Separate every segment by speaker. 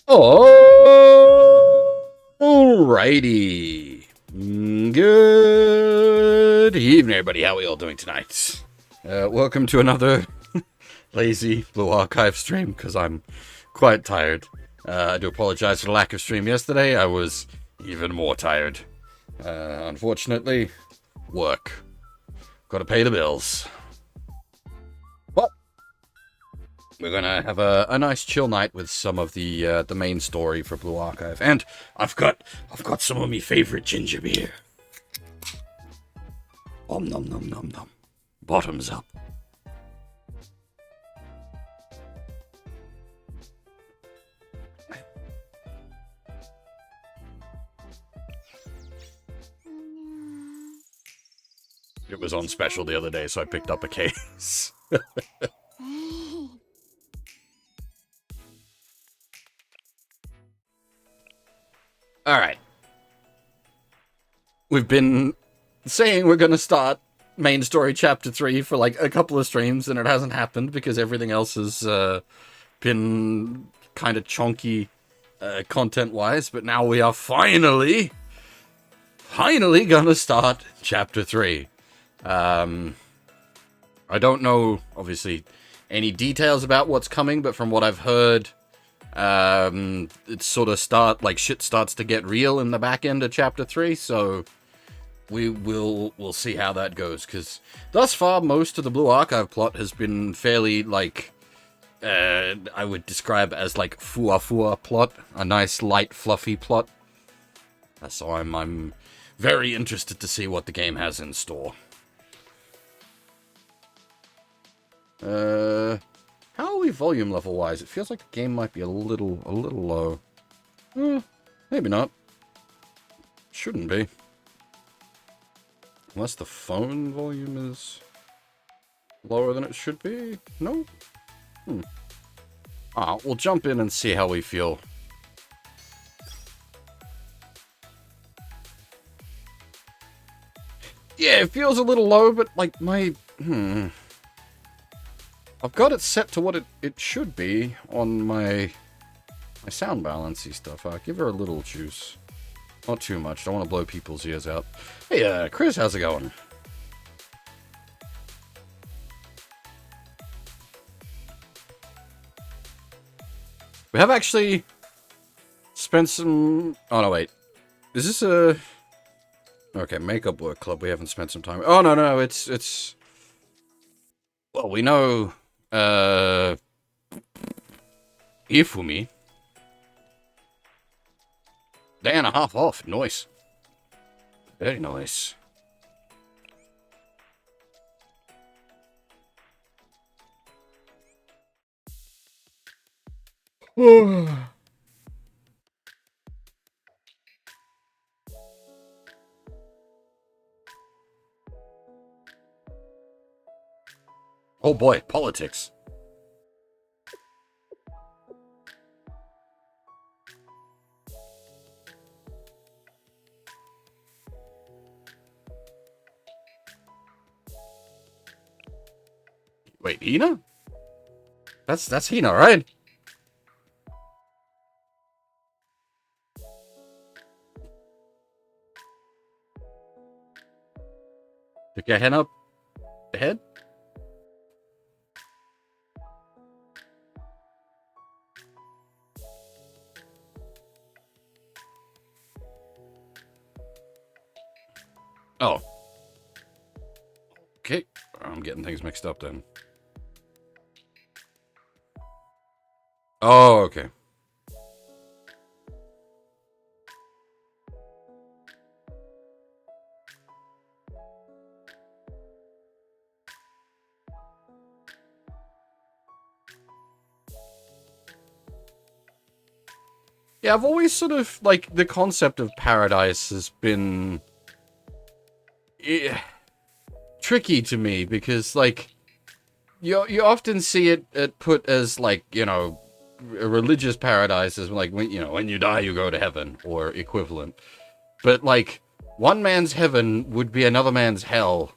Speaker 1: Alrighty. Good evening, everybody. How are we all doing tonight? Welcome to another lazy Blue Archive stream, because I'm quite tired. I do apologize for the lack of stream yesterday. I was even more tired. Unfortunately, work. Gotta pay the bills. But we're gonna have a nice chill night with some of the main story for Blue Archive, and I've got some of my favorite ginger beer. Om nom nom nom nom. Bottoms up. It was on special the other day, so I picked up a case. Alright. We've been saying we're gonna start main story chapter 3 for like a couple of streams, and it hasn't happened because everything else has been kind of chonky content-wise, but now we are finally gonna start chapter 3. I don't know, obviously, any details about what's coming, but from what I've heard, it sort of shit starts to get real in the back end of chapter 3, so we'll see how that goes, because thus far most of the Blue Archive plot has been fairly, I would describe as like fua plot, a nice light fluffy plot. So I'm very interested to see what the game has in store. How are we volume level wise? It feels like the game might be a little low. Maybe not. Shouldn't be. Unless the phone volume is lower than it should be? No? We'll jump in and see how we feel. Yeah, it feels a little low, but like I've got it set to what it should be on my sound balancey stuff. I'll give her a little juice. Not too much. Don't want to blow people's ears out. Hey, Chris, how's it going? We have actually spent some... Oh, no, wait. Is this a... Okay, Makeup Work Club. We haven't spent some time... Oh, no, it's... Well, we know... Ifumi. Day and a half off. Nice. Very nice. Oh boy, politics. Wait, Hina? That's Hina, right? Took your hand up the head? Oh. Okay. I'm getting things mixed up then. Oh, okay. Yeah, I've always sort of, like, the concept of paradise has been... tricky to me, because, like, you often see it put as, like, you know, a religious paradise is like, when you die you go to heaven, or equivalent. But, like, one man's heaven would be another man's hell.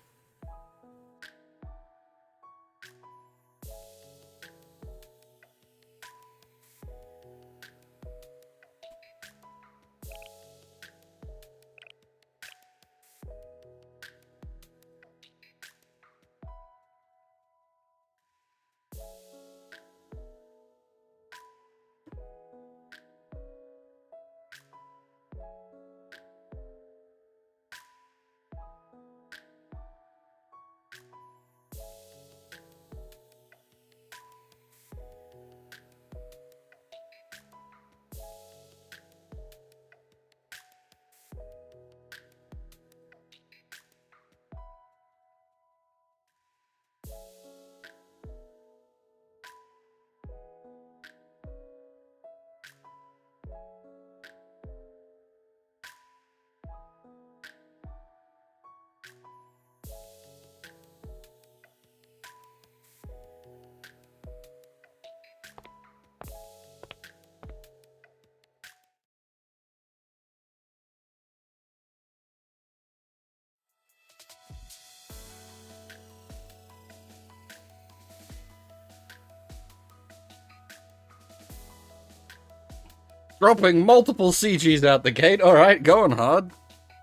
Speaker 1: Dropping multiple CGs out the gate. Alright, going hard.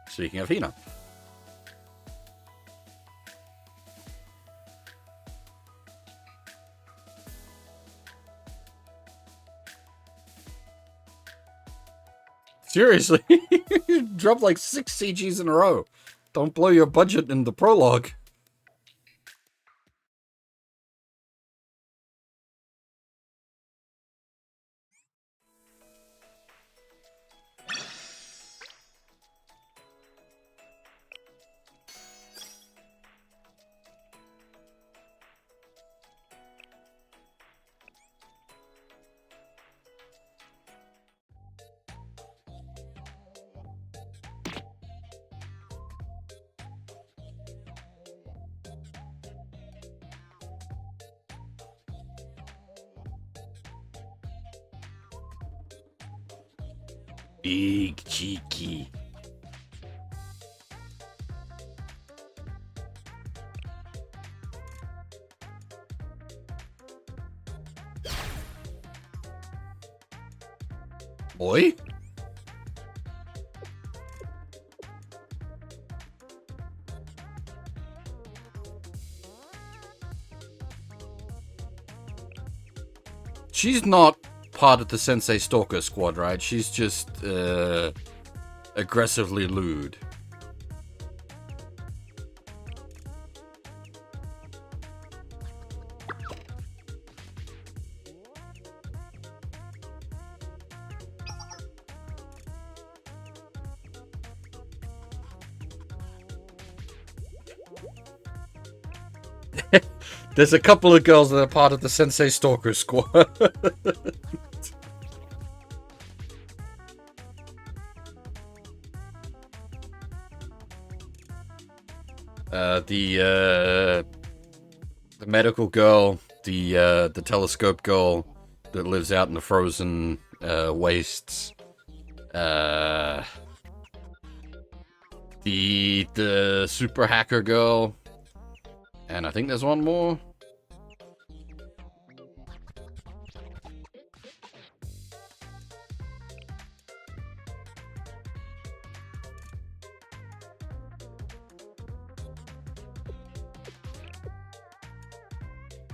Speaker 1: Speaking of Hina. Seriously, you dropped like 6 CGs in a row. Don't blow your budget in the prologue. Big cheeky. Boy? She's not part of the Sensei Stalker squad, right? She's just, aggressively lewd. There's a couple of girls that are part of the Sensei Stalker squad. The medical girl, the telescope girl that lives out in the frozen wastes. The super hacker girl, and I think there's one more.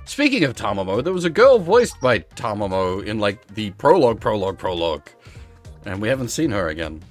Speaker 1: Speaking of Tamamo, there was a girl voiced by Tamamo in, like, the prologue. And we haven't seen her again.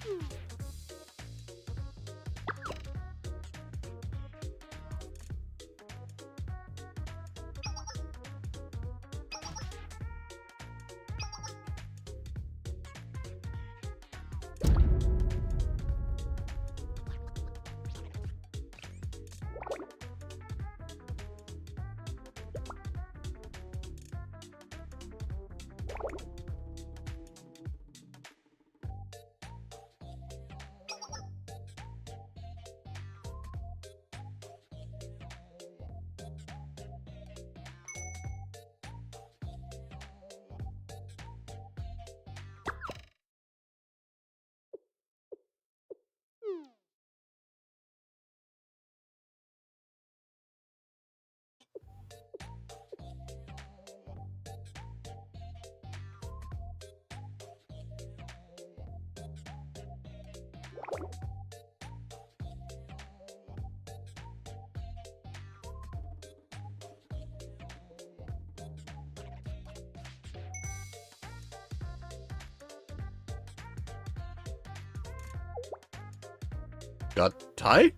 Speaker 1: Got Ty?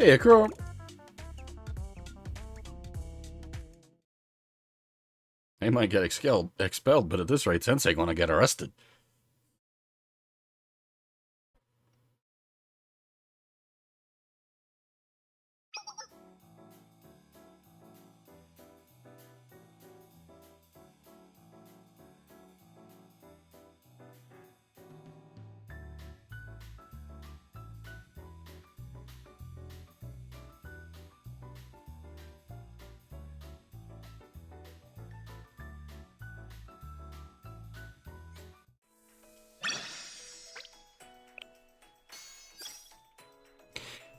Speaker 1: Hey, Akuro. They might get expelled, but at this rate, Sensei gonna get arrested.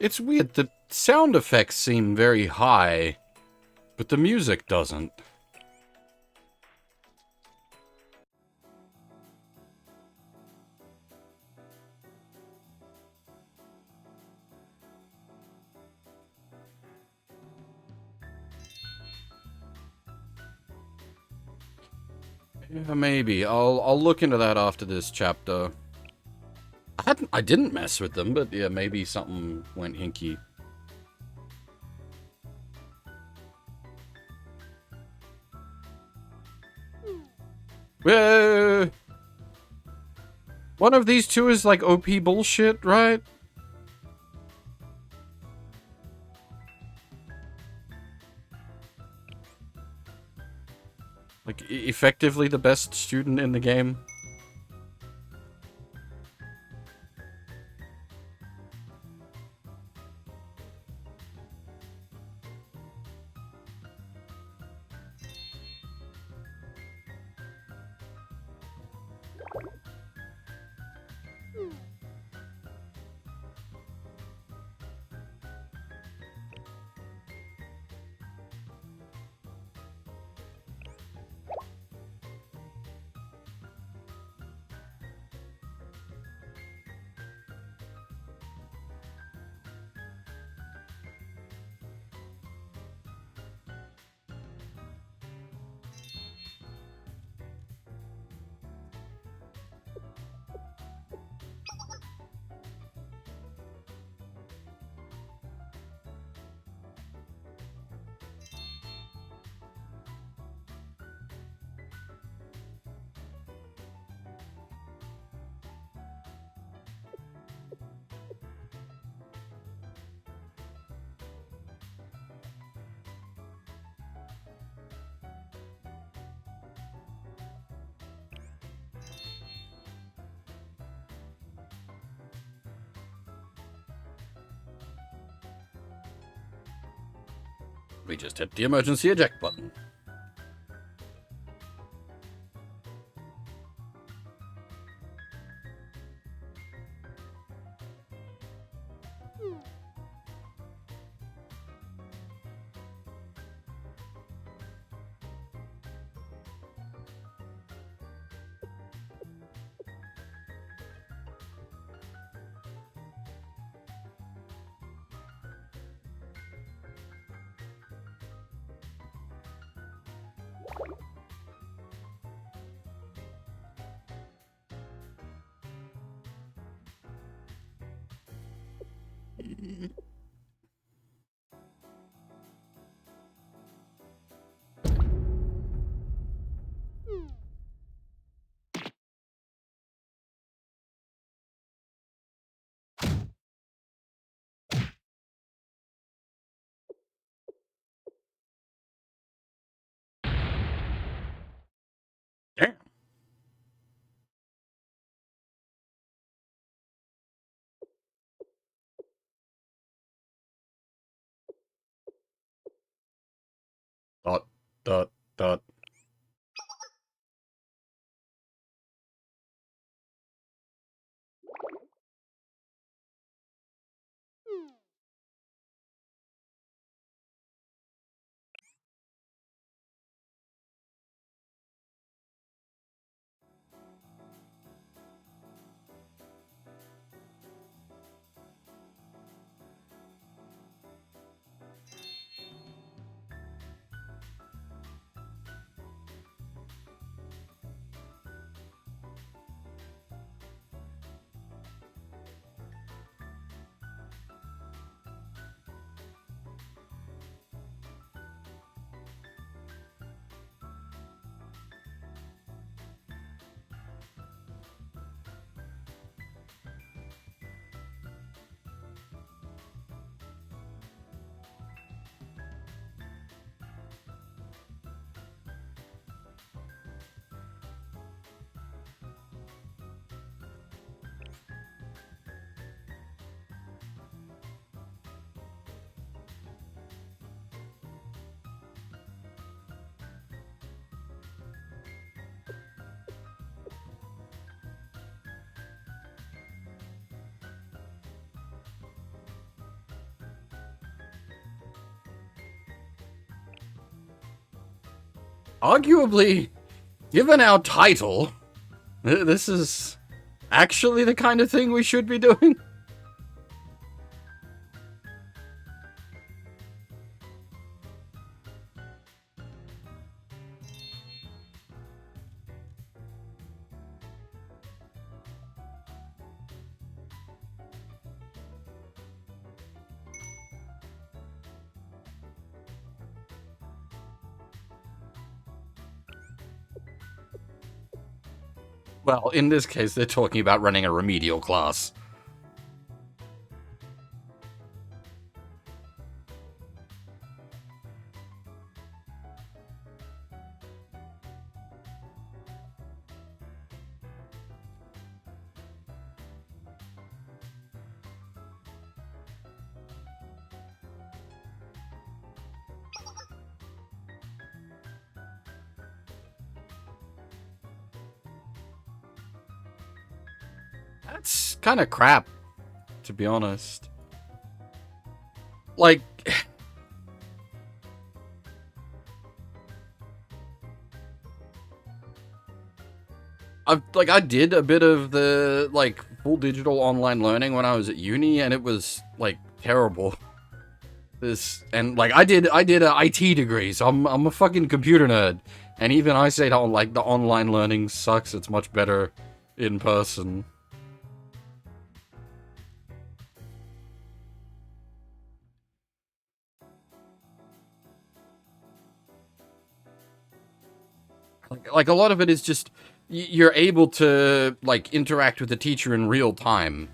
Speaker 1: It's weird, the sound effects seem very high, but the music doesn't. Yeah, maybe. I'll look into that after this chapter. I didn't mess with them, but yeah, maybe something went hinky. One of these two is like OP bullshit, right? Like, effectively the best student in the game. We just hit the emergency eject button. Damn. Dot, dot, dot. arguably, given our title, this is actually the kind of thing we should be doing. Well, in this case, they're talking about running a remedial class. That's kind of crap, to be honest. Like, I did a bit of the like full digital online learning when I was at uni, and it was like terrible. I did a IT degree, so I'm a fucking computer nerd, and even I say that like the online learning sucks. It's much better in person. Like a lot of it is just you're able to like interact with the teacher in real time.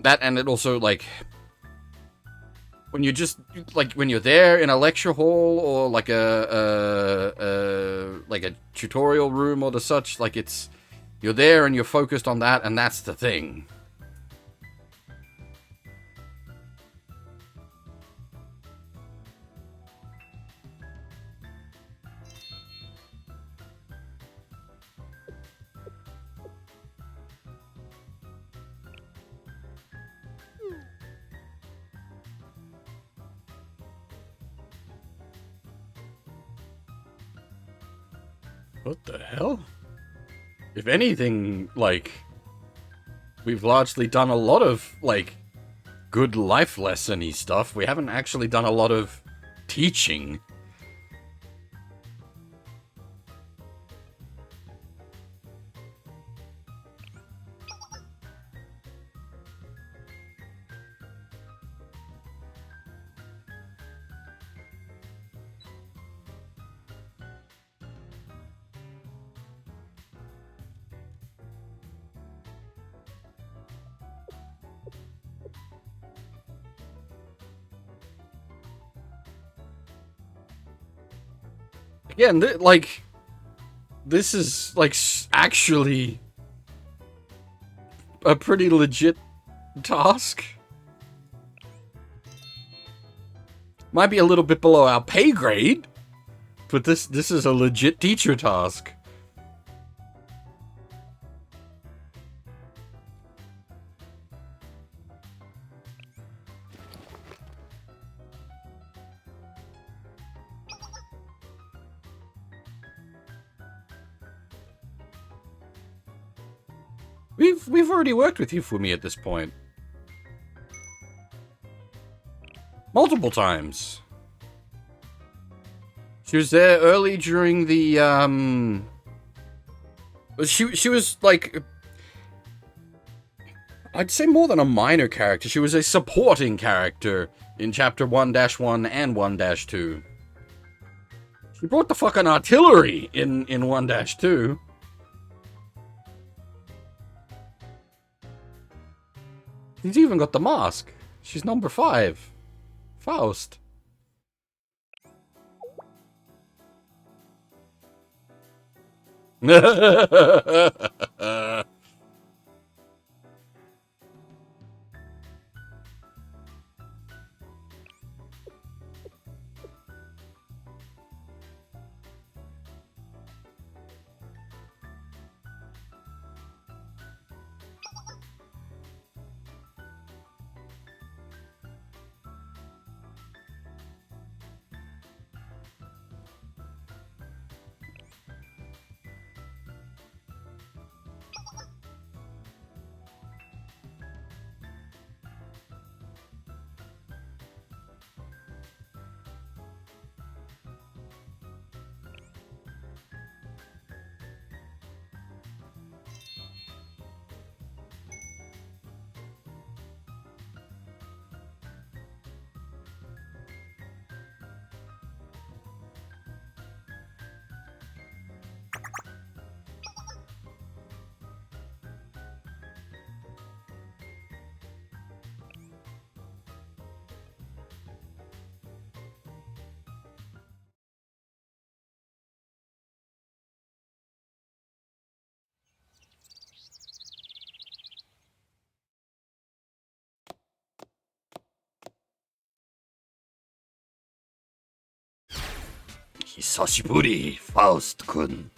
Speaker 1: That, and it also like when you just like when you're there in a lecture hall or like a tutorial room or the such, like it's you're there and you're focused on that, and that's the thing. What the hell? If anything, like, we've largely done a lot of, like, good life lesson-y stuff. We haven't actually done a lot of teaching. Again, like, this is, like, actually a pretty legit task. Might be a little bit below our pay grade, but this is a legit teacher task. We've already worked with Hifumi at this point. Multiple times. She was there early during the she was like, I'd say more than a minor character. She was a supporting character in chapter 1-1 and 1-2. She brought the fucking artillery in 1-2. She's even got the mask. She's number 5. Faust. Hisashiburi, Faust-kun.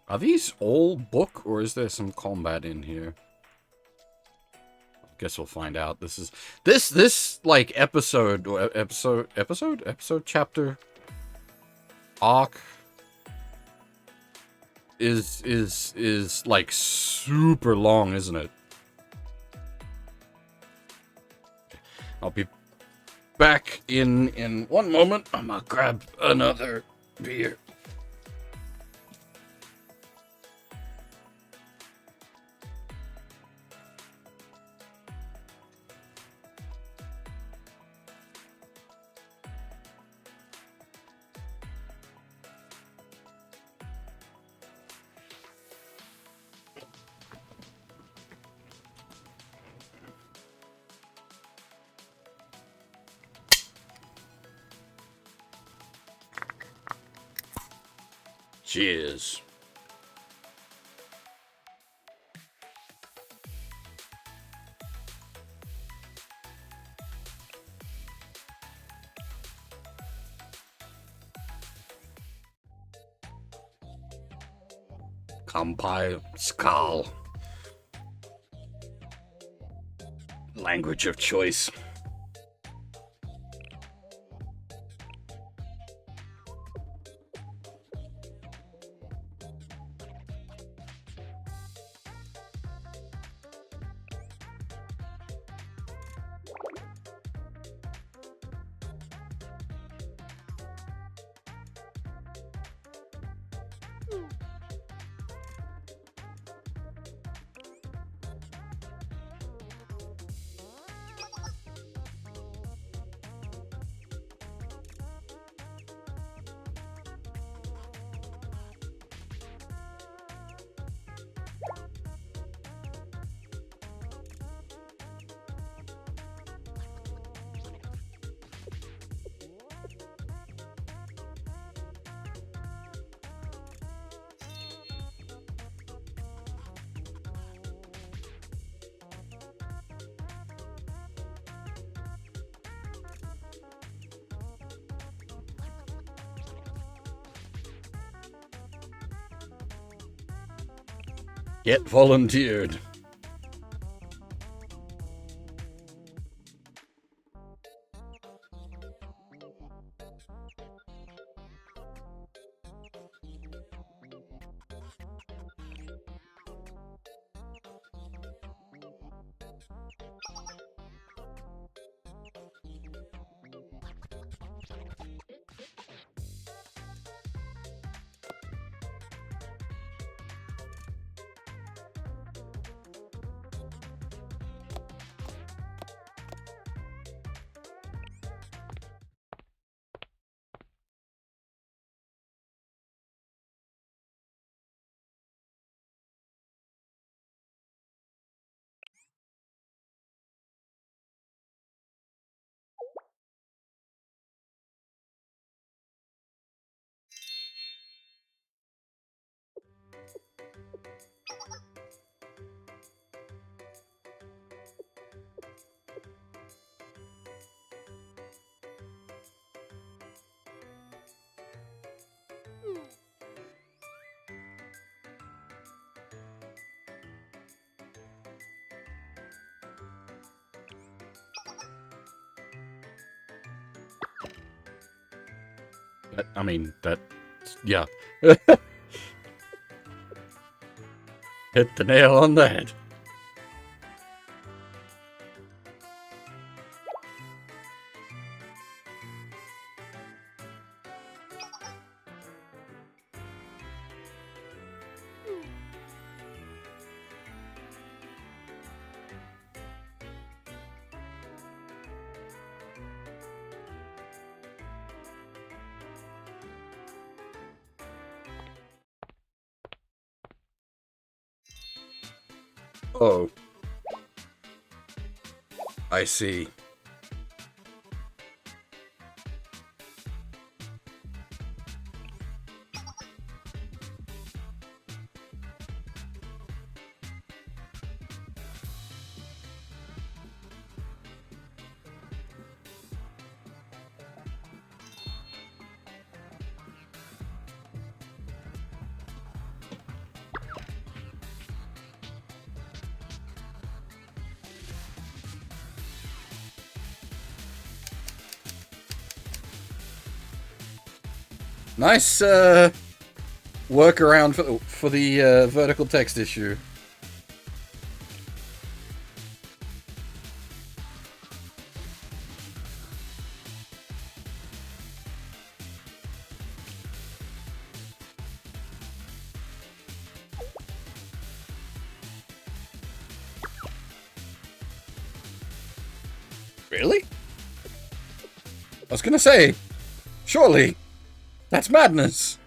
Speaker 1: Are these all book, or is there some combat in here? Guess we'll find out. This like episode chapter arc is like super long, isn't it? I'll be back in 1 moment. I'm gonna grab another beer. Cheers. Kampai Skal. Language of choice. Get volunteered. I mean, that, yeah. Hit the nail on the head. Oh. I see. Nice workaround for the vertical text issue. Really? I was gonna say, surely, that's madness.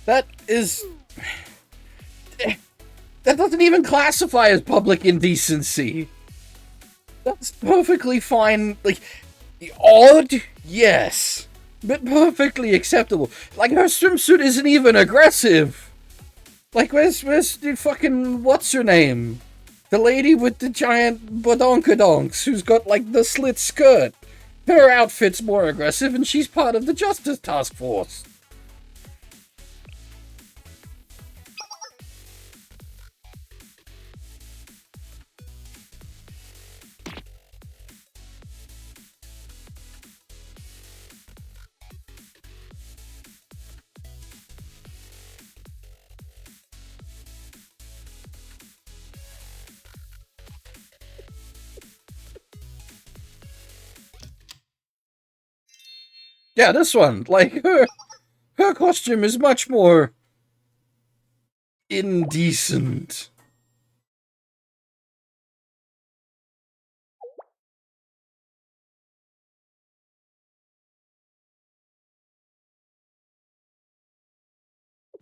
Speaker 1: That is... That doesn't even classify as public indecency. That's perfectly fine. Like, odd? Yes. But perfectly acceptable. Like, her swimsuit isn't even aggressive. Like, where's the fucking... What's her name? The lady with the giant badonkadonks who's got, like, the slit skirt. Her outfit's more aggressive and she's part of the Justice Task Force. Yeah, this one. Like, her costume is much more indecent.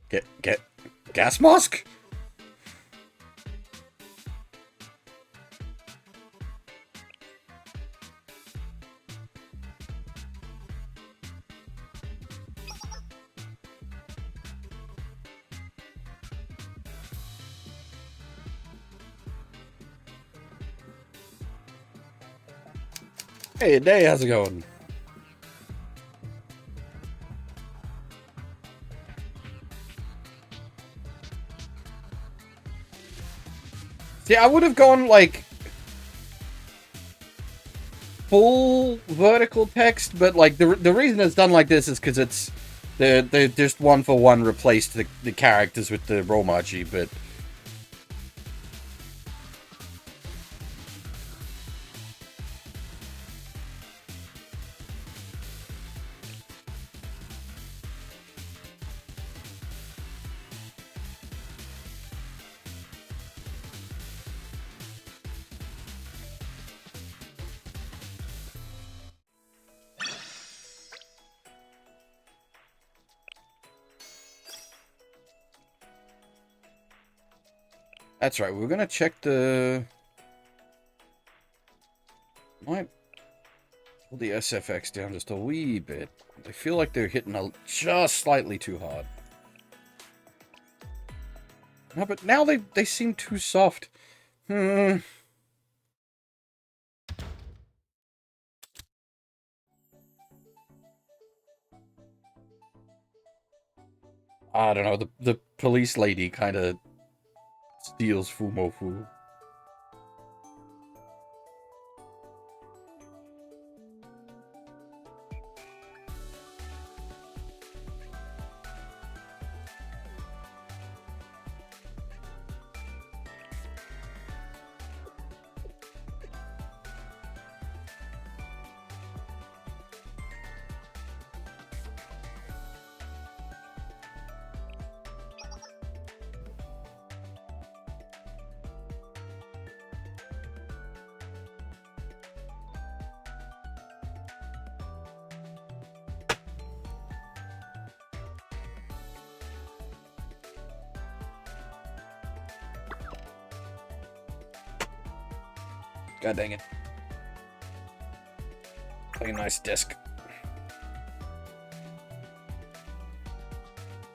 Speaker 1: Get gas mask? Hey, Day, how's it going? See, I would have gone, like, full vertical text, but, like, the reason it's done like this is because it's... They're just one-for-one replaced the characters with the Romaji, but... That's right, we're gonna check the... Might pull the SFX down just a wee bit. I feel like they're hitting just slightly too hard. No, but now they seem too soft. Hmm. I don't know. The police lady kind of steals Fumofu. God dang it. Like a nice disc.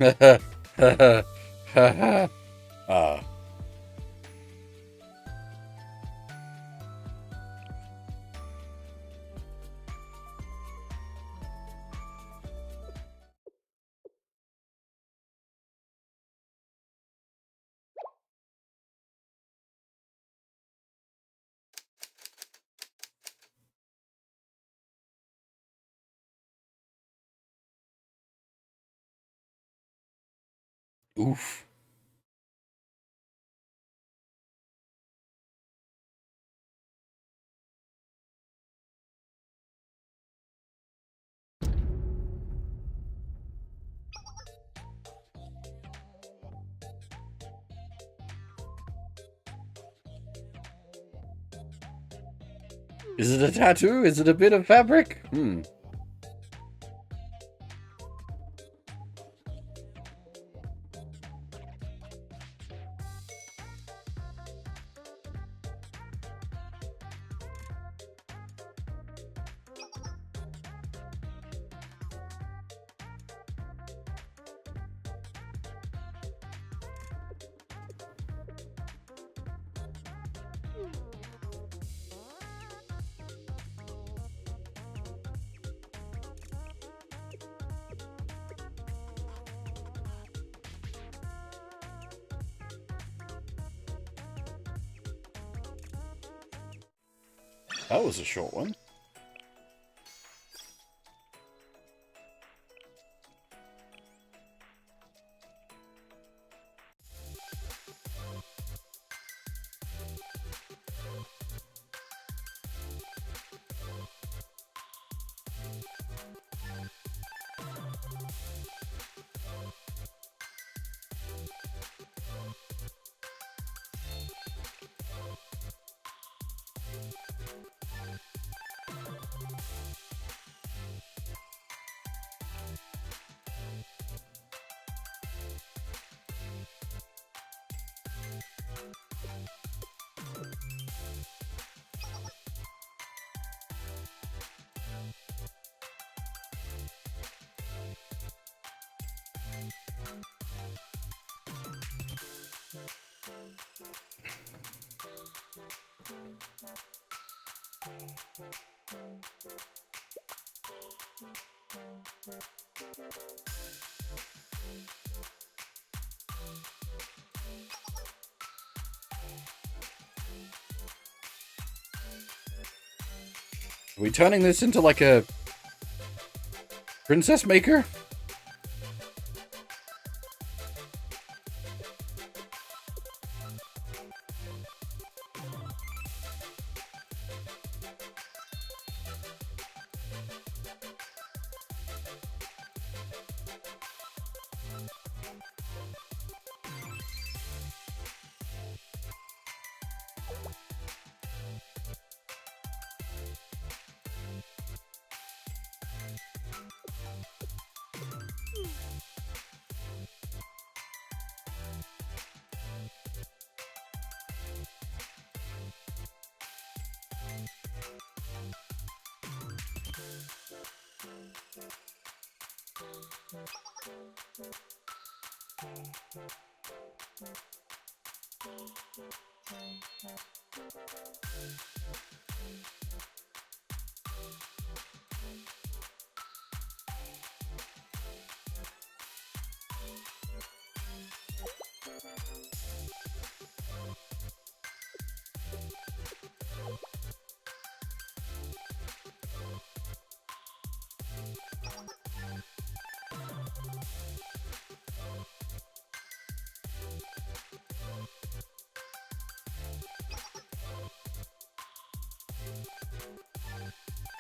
Speaker 1: uh, oof. Is it a tattoo? Is it a bit of fabric? Hmm. That was a short one. Are we turning this into like a princess maker?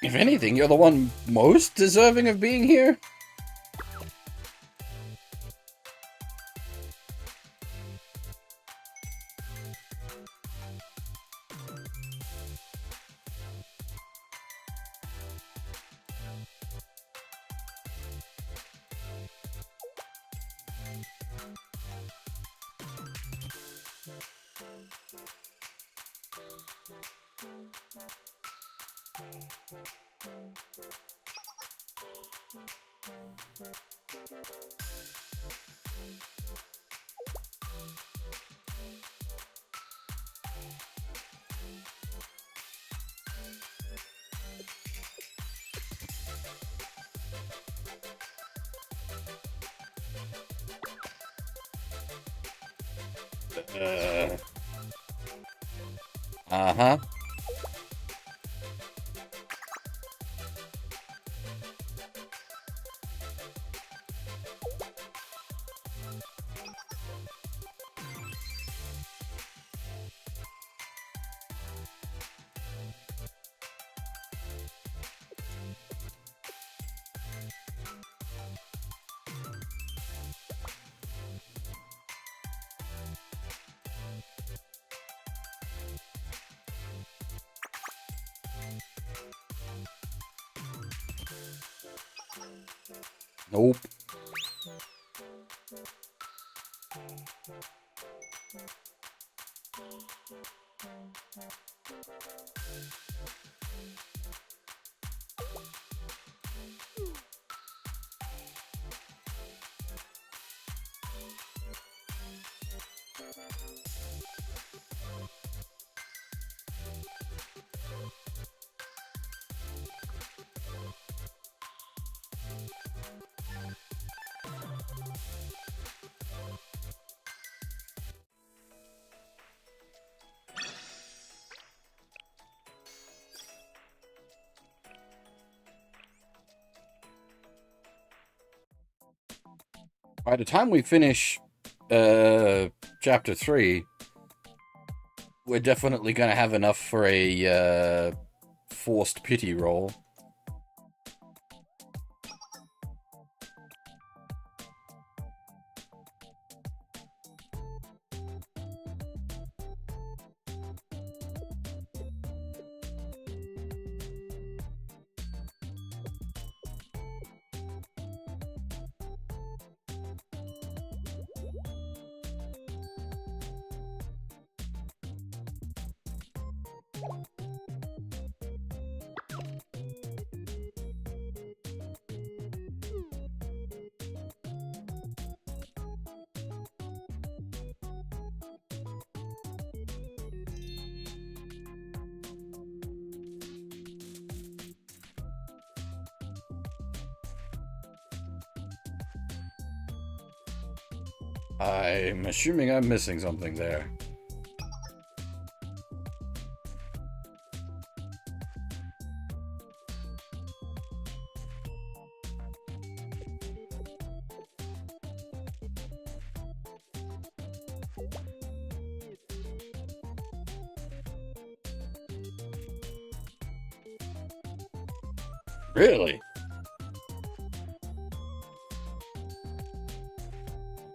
Speaker 1: If anything, you're the one most deserving of being here? Uh-huh. Nope. By the time we finish chapter 3, we're definitely gonna have enough for a forced pity roll. I'm assuming I'm missing something there. Really?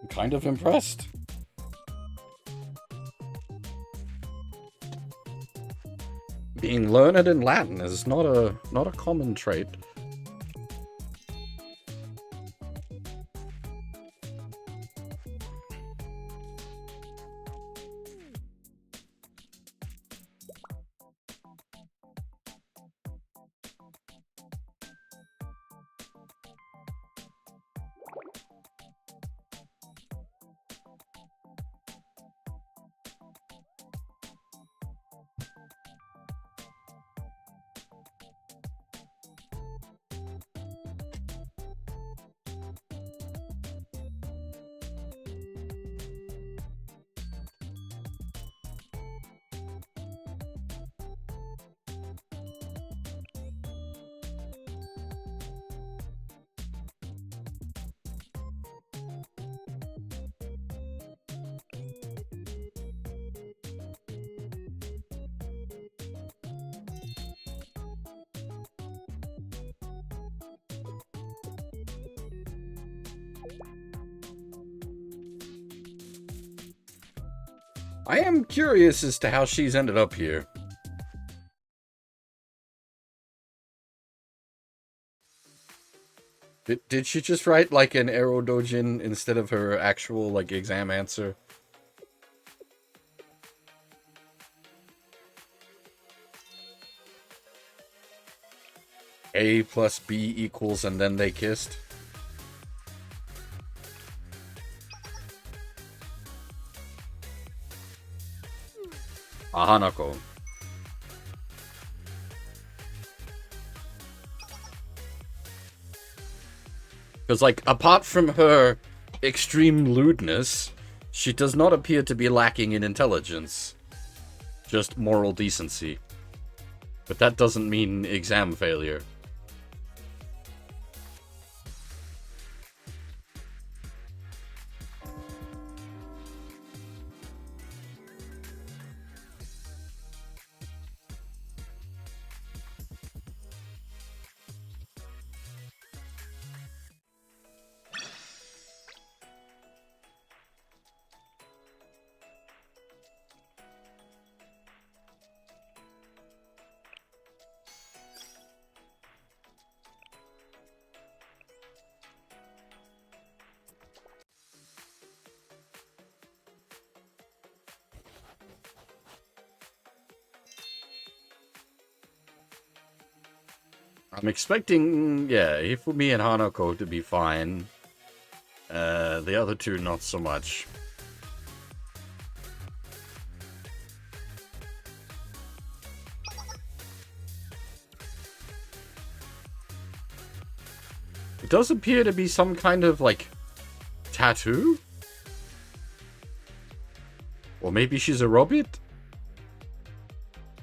Speaker 1: I'm kind of impressed. Being learned in Latin is not a common trait. I am curious as to how she's ended up here. Did she just write, like, an Ero Dojin instead of her actual, like, exam answer? A plus B equals, and then they kissed? Hanako. Because, like, apart from her extreme lewdness, she does not appear to be lacking in intelligence. Just moral decency. But that doesn't mean exam failure. I'm expecting, yeah, Hifumi and Hanako to be fine. The other two, not so much. It does appear to be some kind of, like, tattoo? Or maybe she's a robot?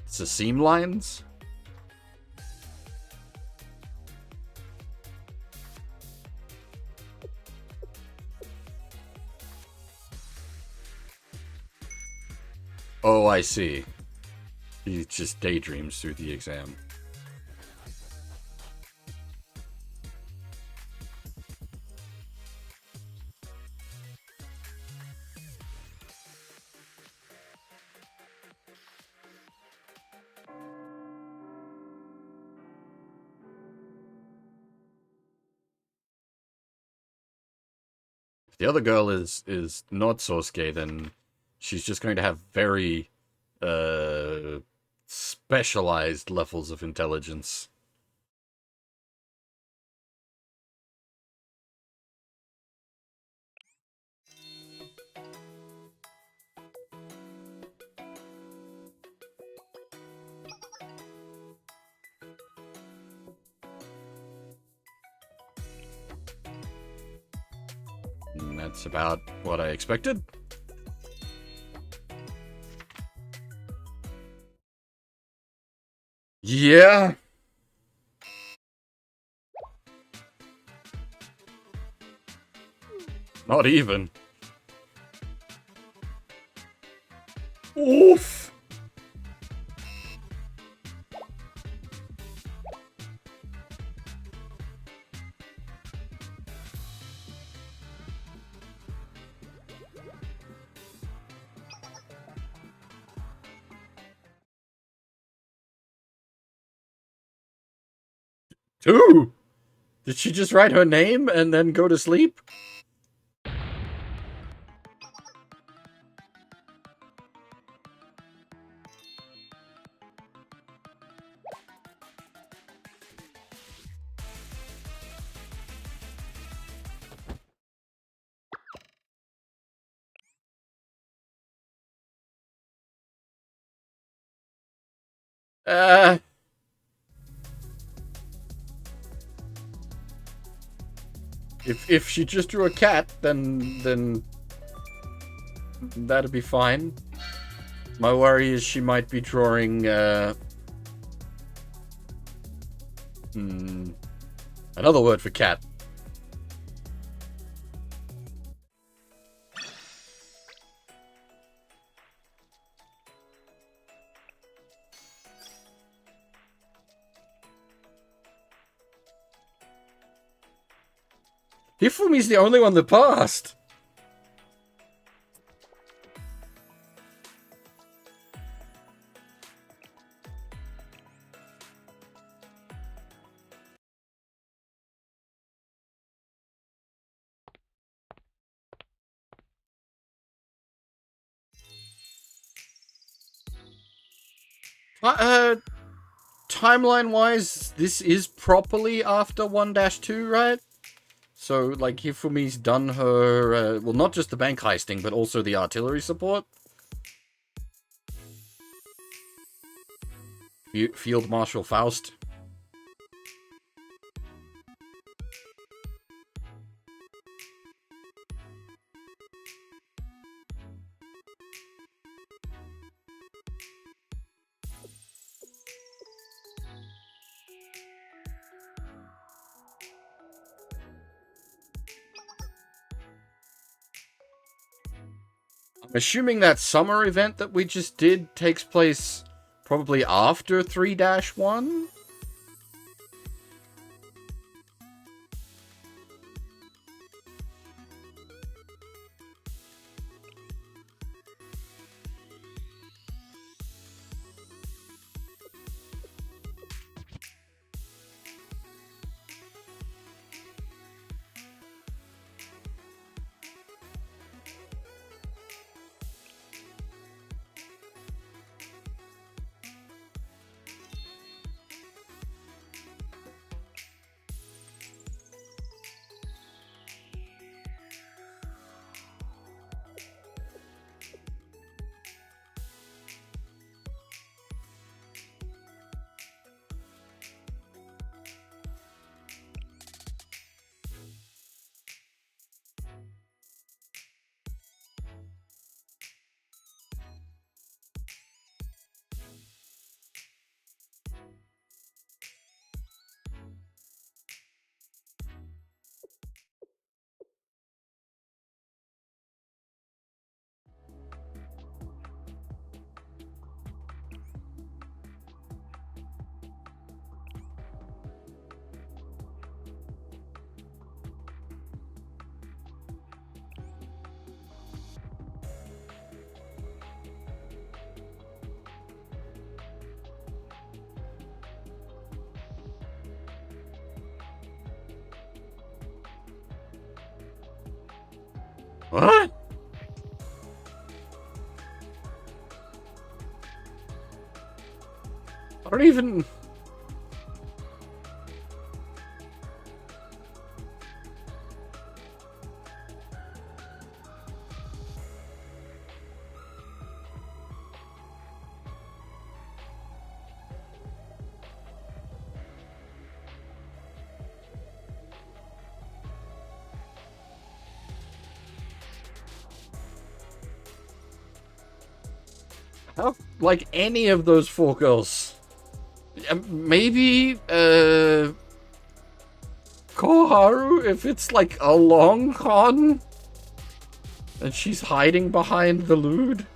Speaker 1: It's the seam lines? Oh, I see. He just daydreams through the exam. If the other girl is not Sosuke, then she's just going to have very specialized levels of intelligence. And that's about what I expected. Yeah. Not even. Oof. Two. Did she just write her name and then go to sleep? If she just drew a cat, then that'd be fine. My worry is she might be drawing another word for cat. Hifumi's the only one that passed. Uh, Timeline-wise, this is properly after 1-2, right? So, like, Hifumi's done her, well, not just the bank heisting, but also the artillery support. Field Marshal Faust. I'm assuming that summer event that we just did takes place probably after 3-1? What? I don't even... How, like, any of those 4 girls? Maybe, Koharu, if it's, like, a long con? And she's hiding behind the lewd?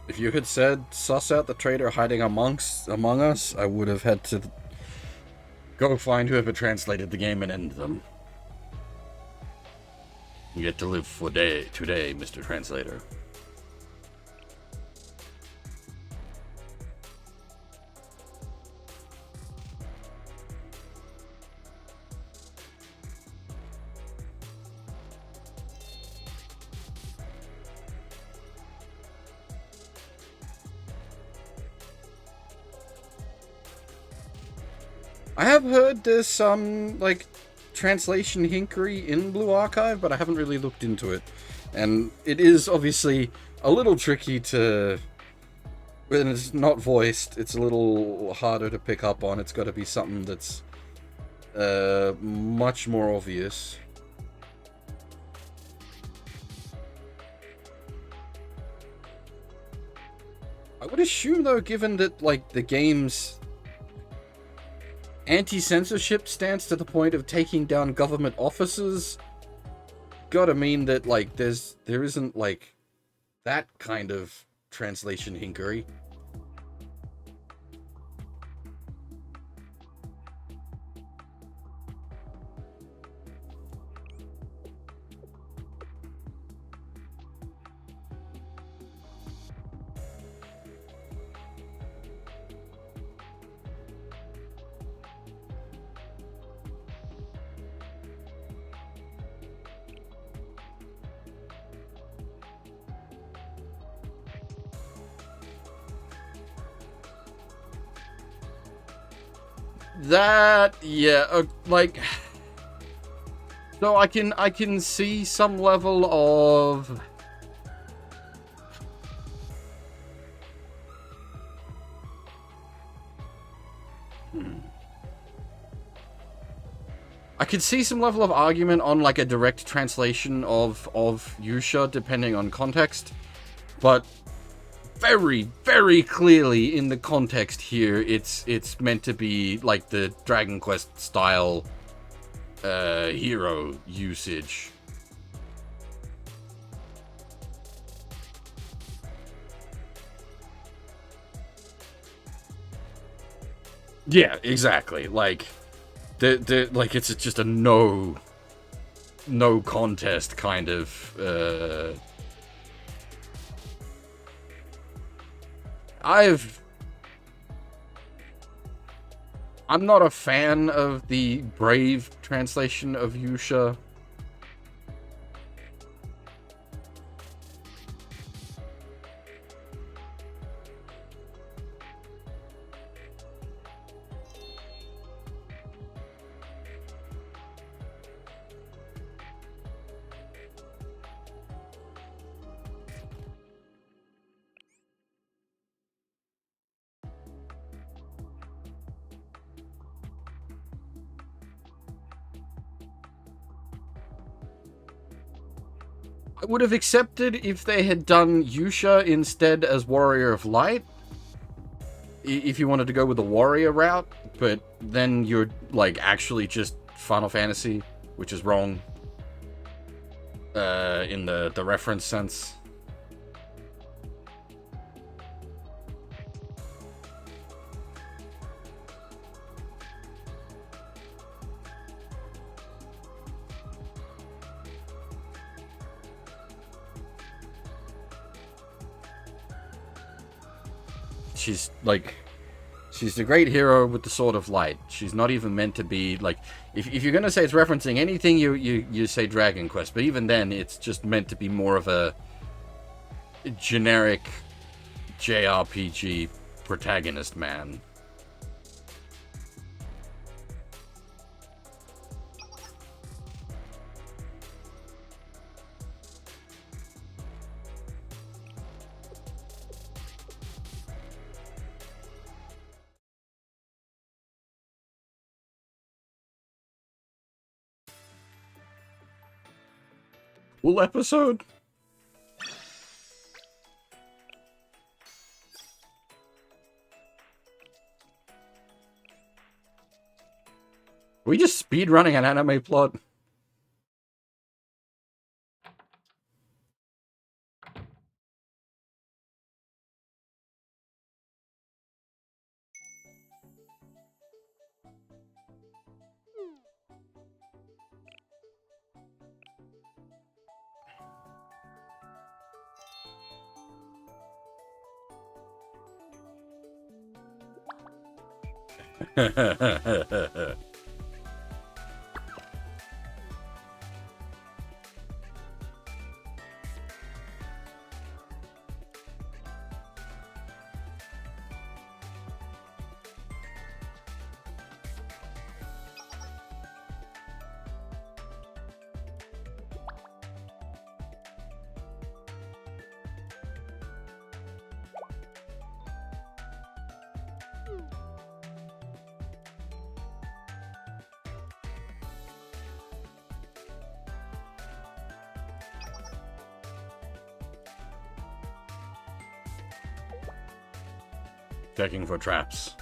Speaker 1: If you had said, suss out the traitor hiding among us, I would have had to go find whoever translated the game and end them. You get to live for today, Mr. Translator. I have heard there's some, like, translation hinkery in Blue Archive, but I haven't really looked into it. And it is obviously a little tricky to... When it's not voiced, it's a little harder to pick up on. It's got to be something that's much more obvious. I would assume, though, given that, like, the game's anti-censorship stance to the point of taking down government offices, gotta mean that, like, there isn't, like, that kind of translation hinkery. That, yeah, like, so I can see some level of I could see some level of argument on, like, a direct translation of Yusha, depending on context, but very, very clearly in the context here, it's meant to be, like, the Dragon Quest style hero usage. Yeah, exactly. Like, like, it's just a no contest kind of. I'm not a fan of the Brave translation of Yusha. I would have accepted if they had done Yusha instead as Warrior of Light, if you wanted to go with the warrior route, but then you're, like, actually just Final Fantasy, which is wrong in the reference sense. She's, like, she's the great hero with the Sword of Light. She's not even meant to be, like, if you're gonna say it's referencing anything, you say Dragon Quest, but even then, it's just meant to be more of a generic JRPG protagonist man. Full episode? Are we just speedrunning an anime plot? Checking for traps.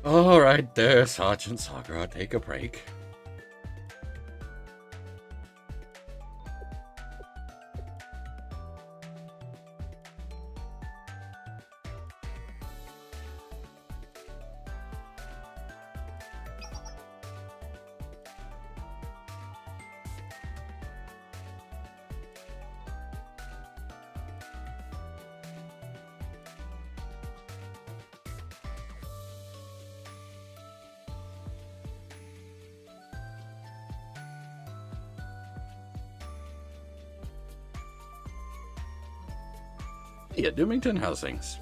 Speaker 1: Alright there, Sergeant Sakura, take a break. Yeah, Doomington Housings.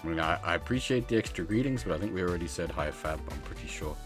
Speaker 1: I mean, I appreciate the extra greetings, but I think we already said hi, Fab, I'm pretty sure.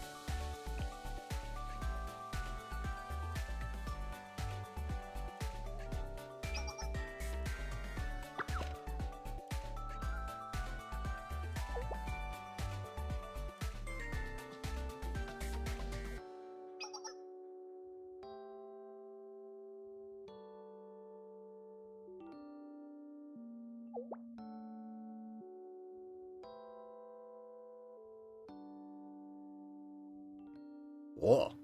Speaker 1: Whoa.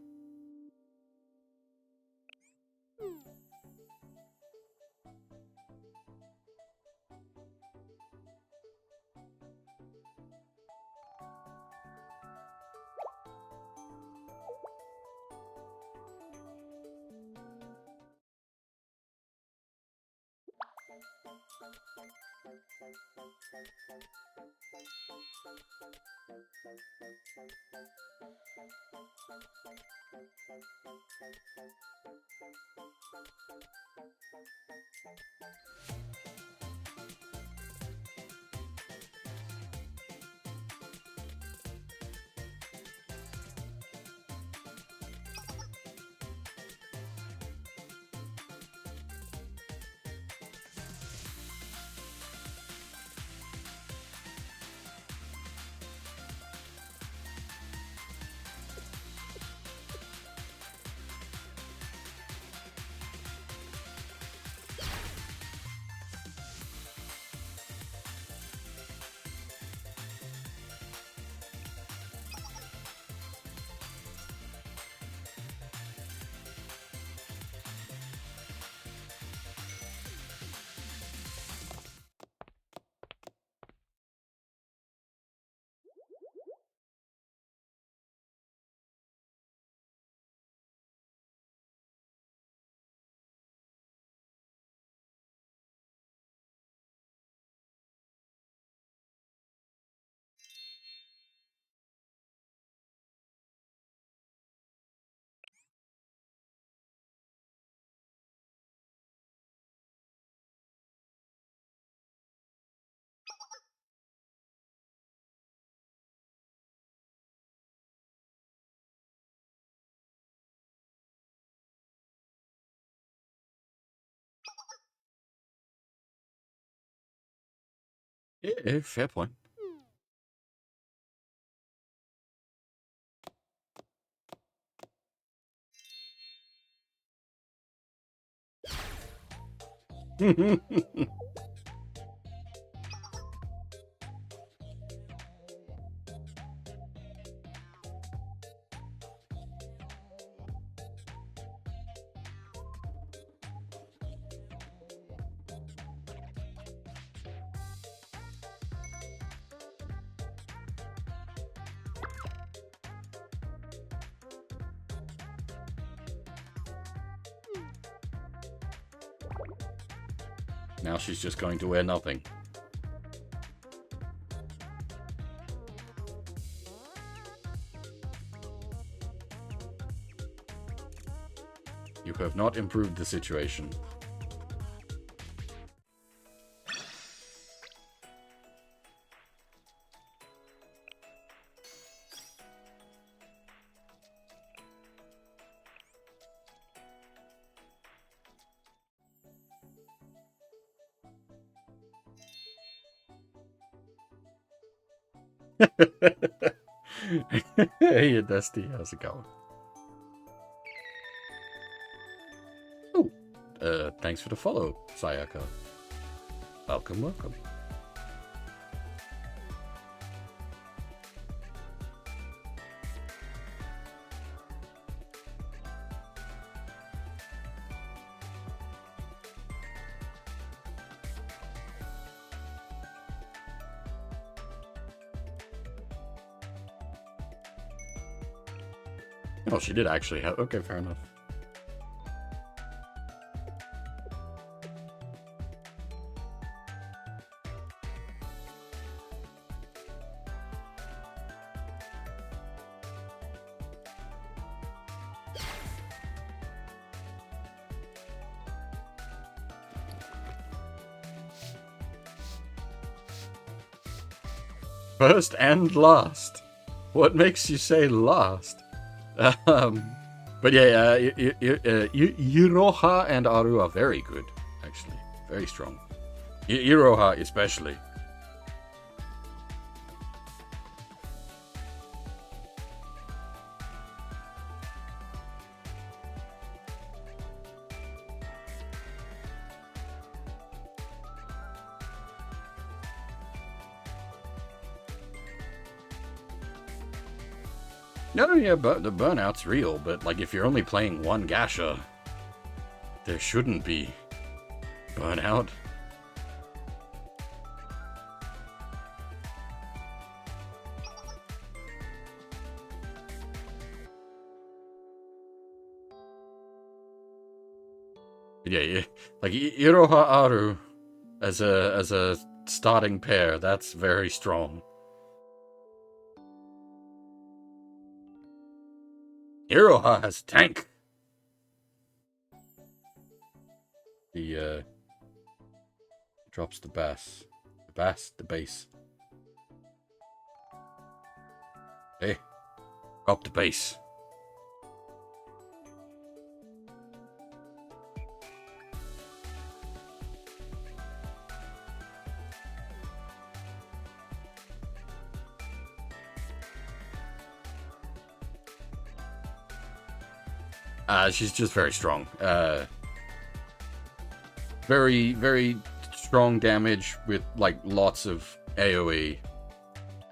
Speaker 1: Yeah, fair point. Now she's just going to wear nothing. You have not improved the situation. Hey, Dusty, how's it going? Oh, thanks for the follow, Sayaka. Welcome, welcome. Oh, she did actually have... Okay, fair enough. First and last. What makes you say last? But yeah, Iroha and Aru are very good, actually. Very strong. Iroha especially. No, yeah, but the burnout's real, but like if you're only playing one gacha, there shouldn't be burnout. Yeah, like Iroha Aru as a starting pair, that's very strong. Iroha has tank. The drops the bass. The bass. Hey, drop the bass. She's just very strong. Very, very strong damage with like lots of AoE,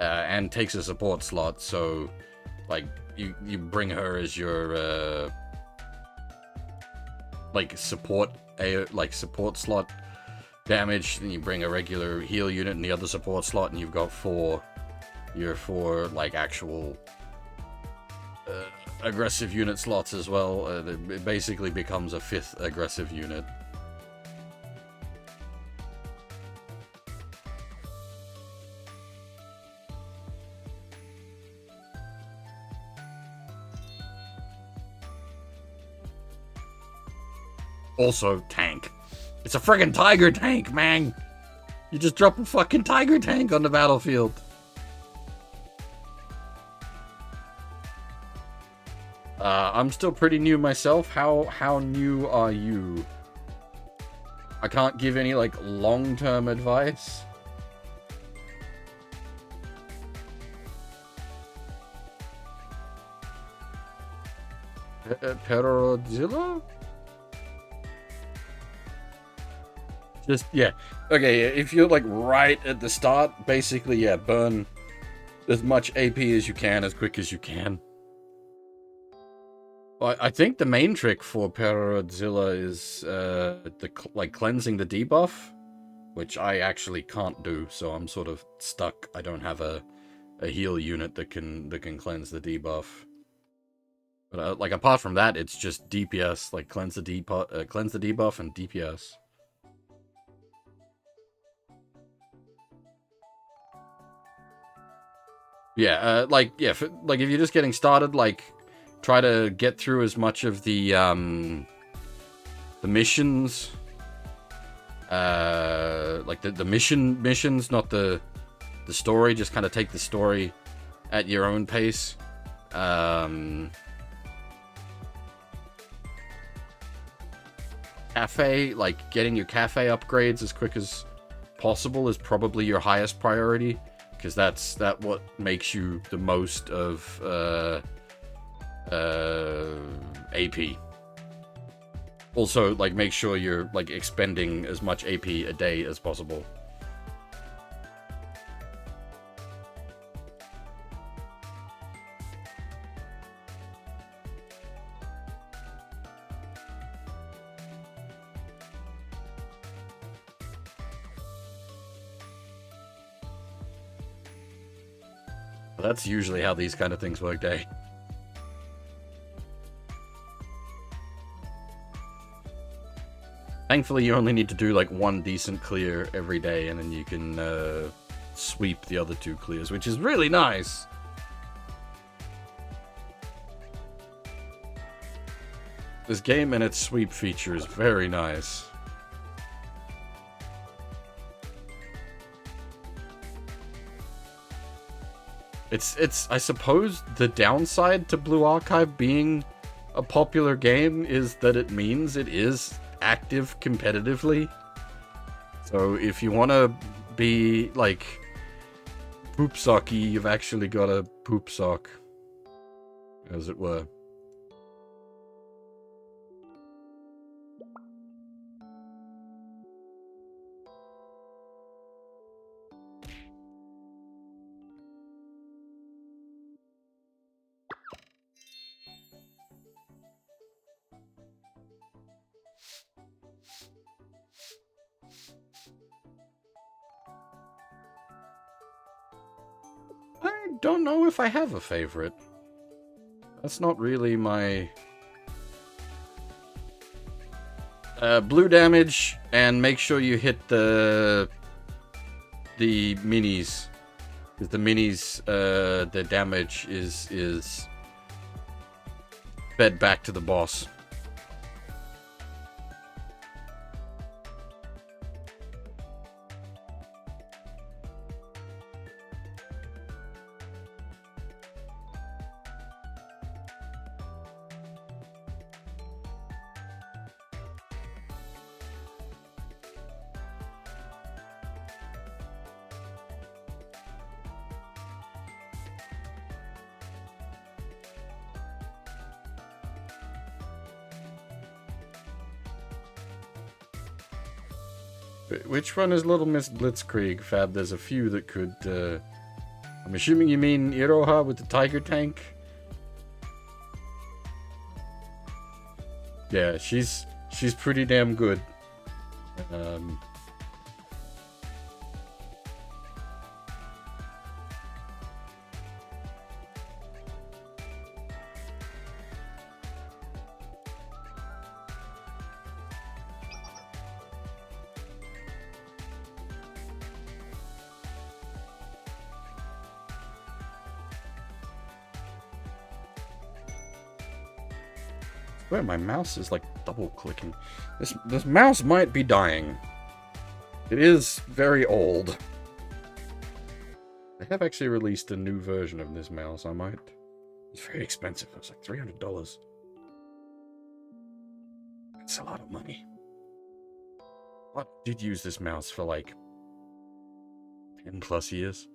Speaker 1: and takes a support slot. So, like you bring her as your like support slot damage. Then you bring a regular heal unit in the other support slot, and you've got four like actual aggressive unit slots as well. It basically becomes a fifth aggressive unit. Also, tank. It's a friggin' tiger tank, man! You just drop a fucking tiger tank on the battlefield. I'm still pretty new myself. How new are you? I can't give any, like, long-term advice. Perodzilla? Just, yeah. Okay, if you're like right at the start, basically, yeah, burn as much AP as you can, as quick as you can. Well, I think the main trick for Perodzilla is like cleansing the debuff, which I actually can't do, so I'm sort of stuck. I don't have a heal unit that can cleanse the debuff. But like apart from that, it's just DPS, like cleanse the debuff and DPS. Yeah, like like if you're just getting started, like try to get through as much of the missions, like the missions, not the story. Just kind of take the story at your own pace. Cafe, like getting your cafe upgrades as quick as possible is probably your highest priority, because that's what makes you the most of AP. Also, like make sure you're like expending as much AP a day as possible. That's usually how these kind of things work, eh? Thankfully, you only need to do like one decent clear every day, and then you can sweep the other 2 clears, which is really nice. This game and its sweep feature is very nice. It's I suppose the downside to Blue Archive being a popular game is that it means it is active competitively. So if you want to be like poop socky, you've actually got to poop sock, as it were. I don't know if I have a favorite. That's not really my... blue damage, and make sure you hit the minis. Because the minis, the damage is fed back to the boss. Which one is Little Miss Blitzkrieg, Fab? There's a few that could, I'm assuming you mean Iroha with the tiger tank? Yeah, she's pretty damn good. Where my mouse is like double clicking. This mouse might be dying. It is very old. They have actually released a new version of this mouse. It's very expensive. It was like $300. That's a lot of money. I did use this mouse for like 10+ years.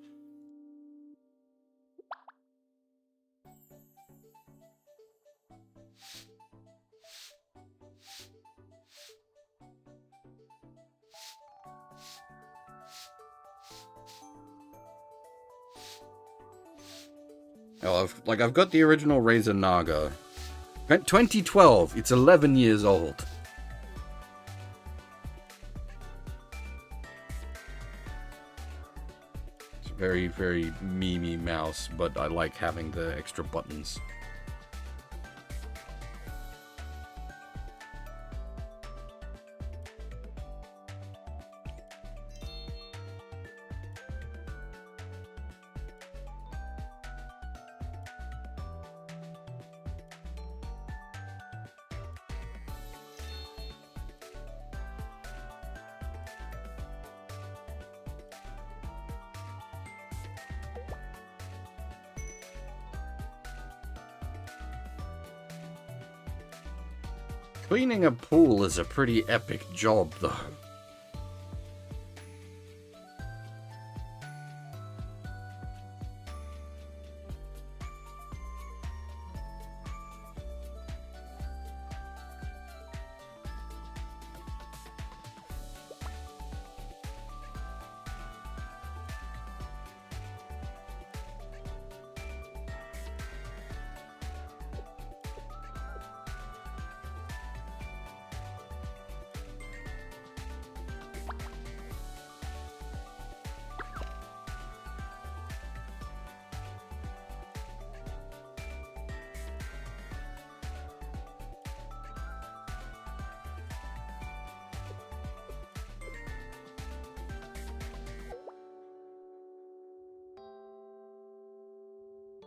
Speaker 1: Oh, I've got the original Razer Naga. 2012. It's 11 years old. It's a very, very memey mouse, but I like having the extra buttons. Cleaning a pool is a pretty epic job, though.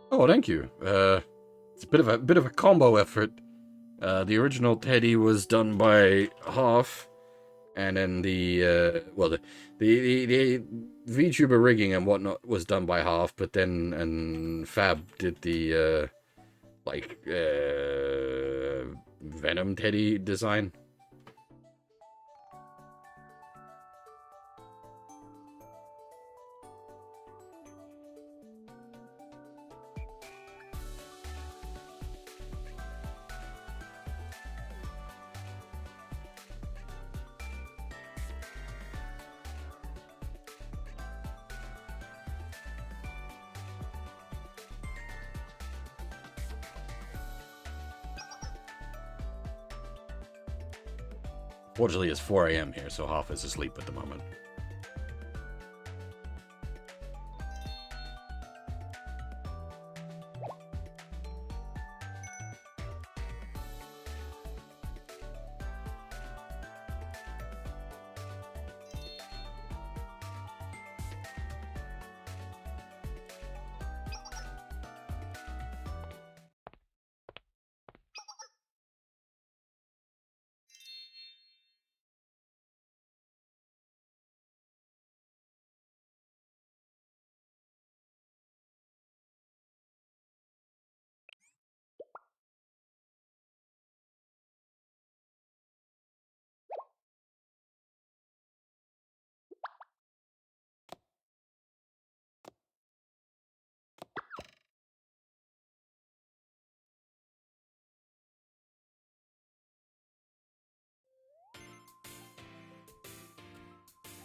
Speaker 1: Oh, thank you. It's a bit of a combo effort. The original Teddy was done by Half, and then the VTuber rigging and whatnot was done by Half, but then and Fab did the Venom Teddy design. Fortunately, it's 4 a.m. here, so Half is asleep at the moment.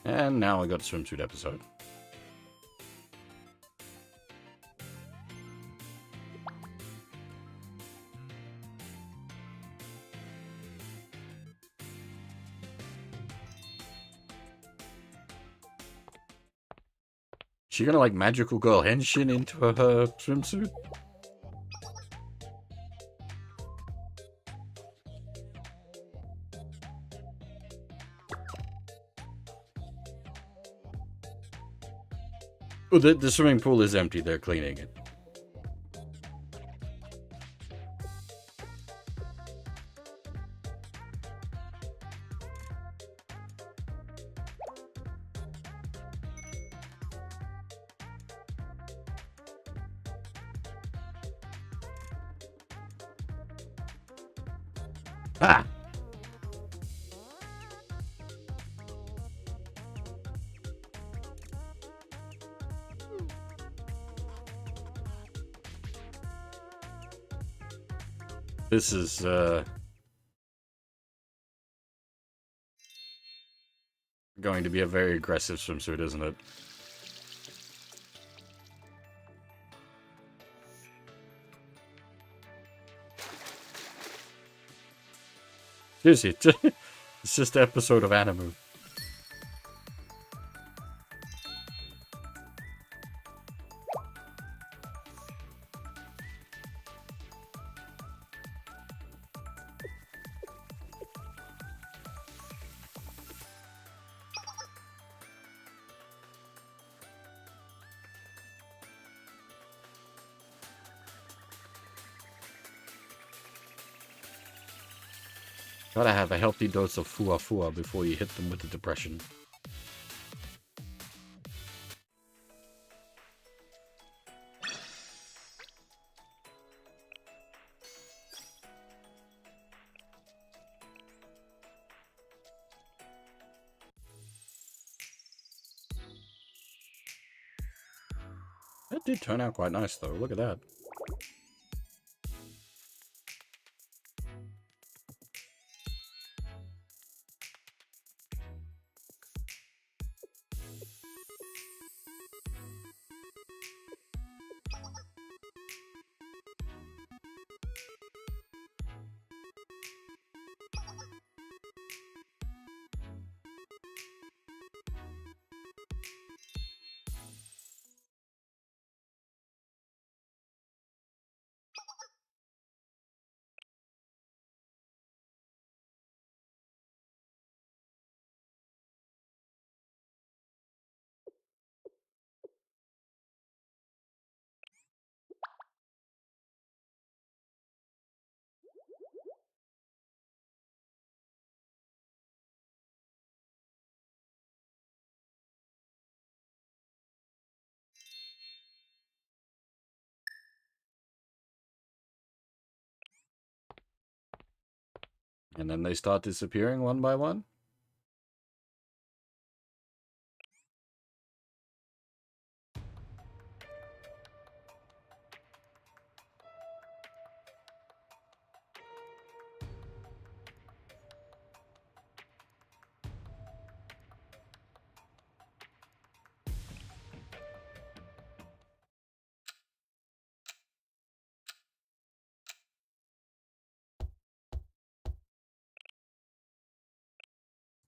Speaker 1: And now I got a swimsuit episode. She gonna like magical girl henshin into her swimsuit? Oh, the swimming pool is empty. They're cleaning it. Ah! This is, going to be a very aggressive swimsuit, isn't it? Seriously, it's just an episode of Animu. Gotta have a healthy dose of Fua Fua before you hit them with the depression. That did turn out quite nice, though. Look at that. And then they start disappearing one by one.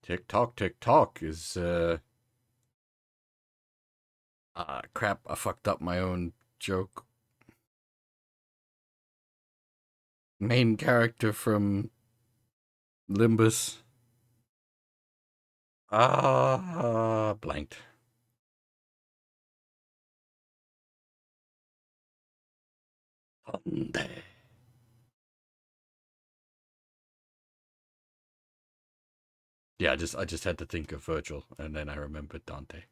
Speaker 1: Tick tock is crap, I fucked up my own joke. Main character from Limbus. Blanked. Hyundai. Yeah, I just had to think of Virgil, and then I remembered Dante.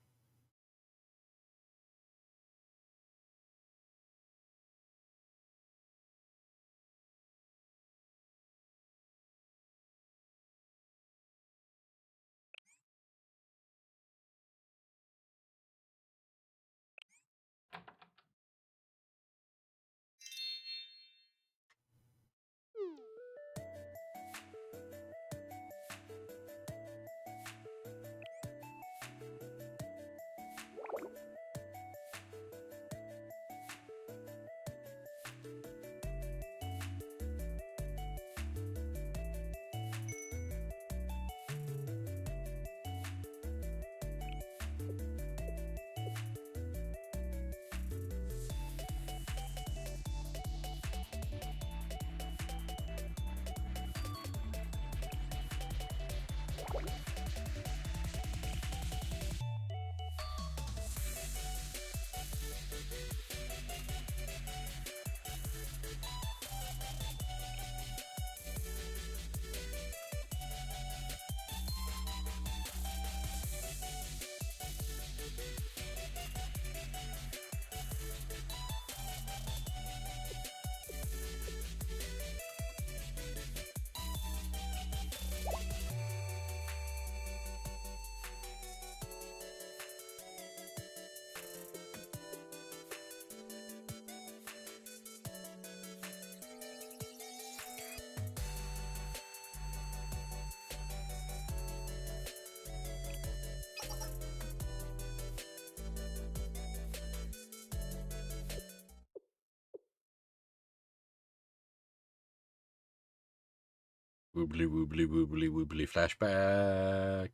Speaker 1: Woobly woobly woobly woobly flashback.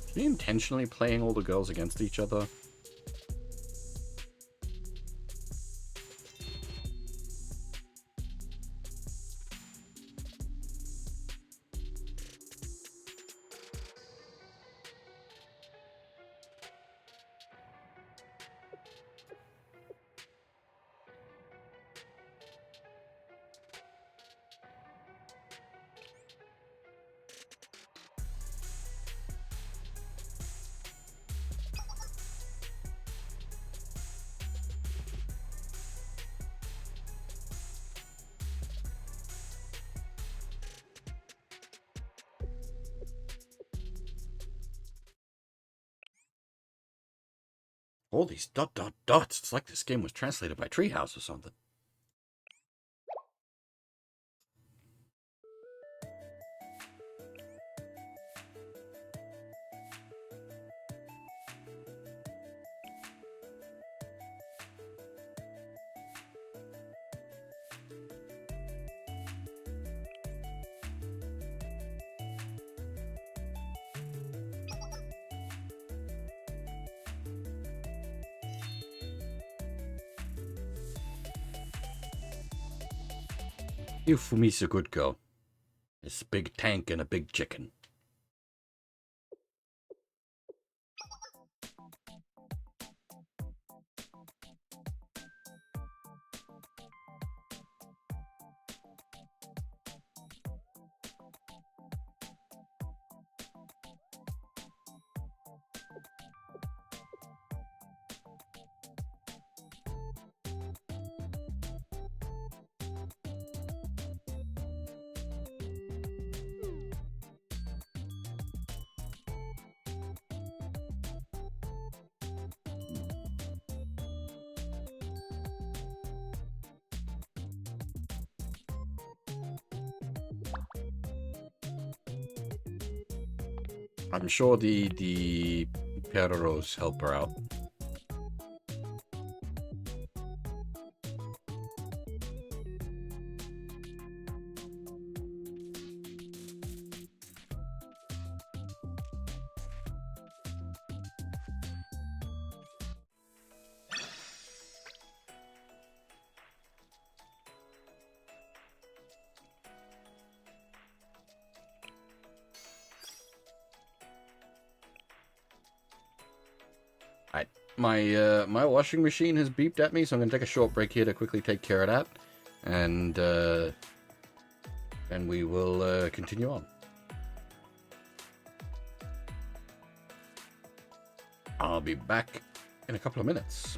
Speaker 1: Is he intentionally playing all the girls against each other? All these dot dot dots. It's like this game was translated by Treehouse or something. You Fumi's a good girl. It's a big tank and a big chicken. I'm sure the Perros help her out. Alright, my washing machine has beeped at me, so I'm gonna take a short break here to quickly take care of that, and we will continue on. I'll be back in a couple of minutes.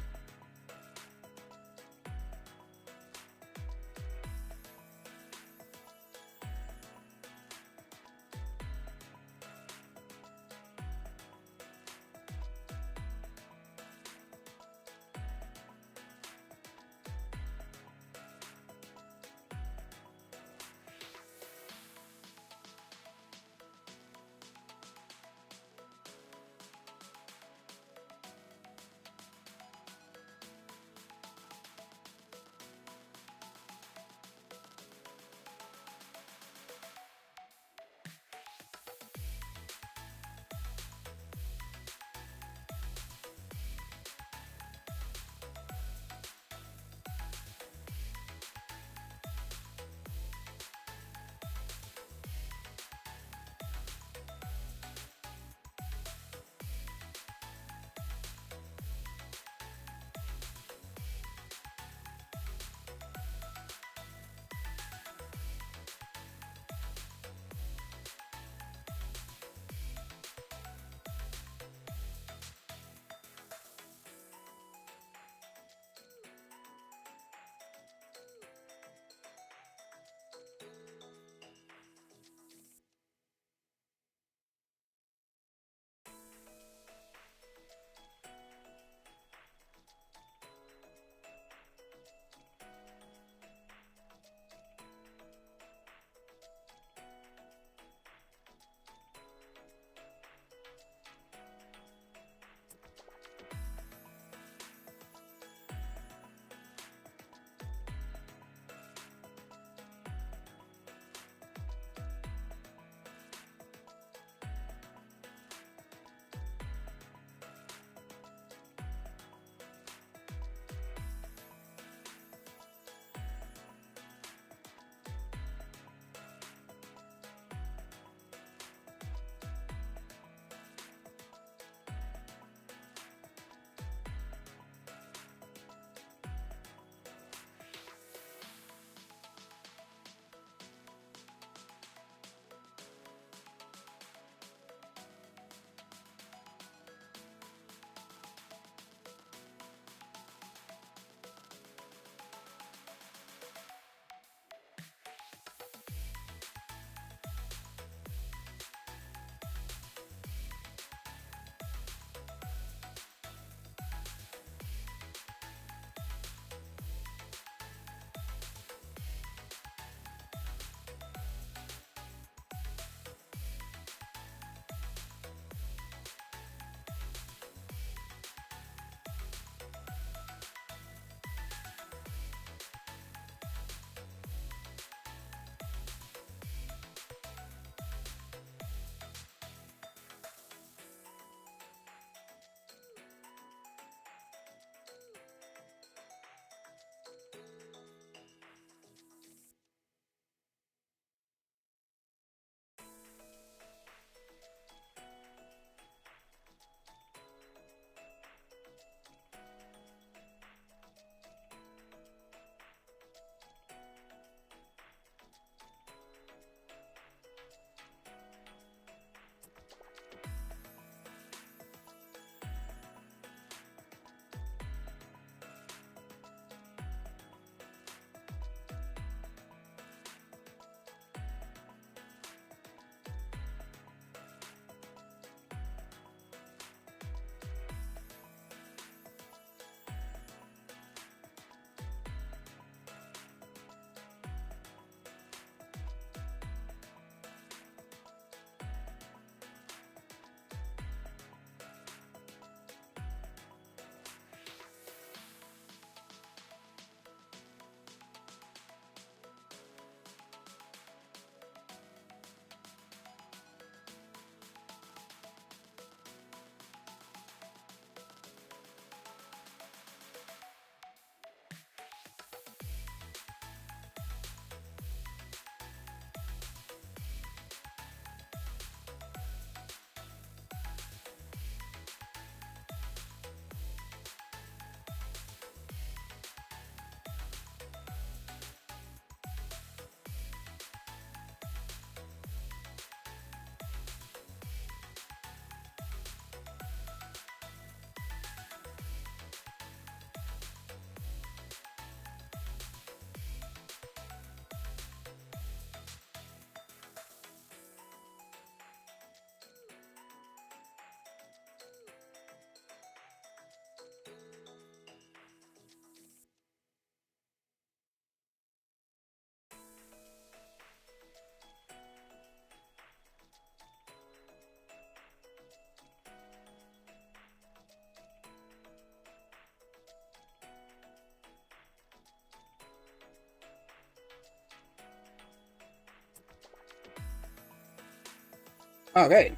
Speaker 1: Okay,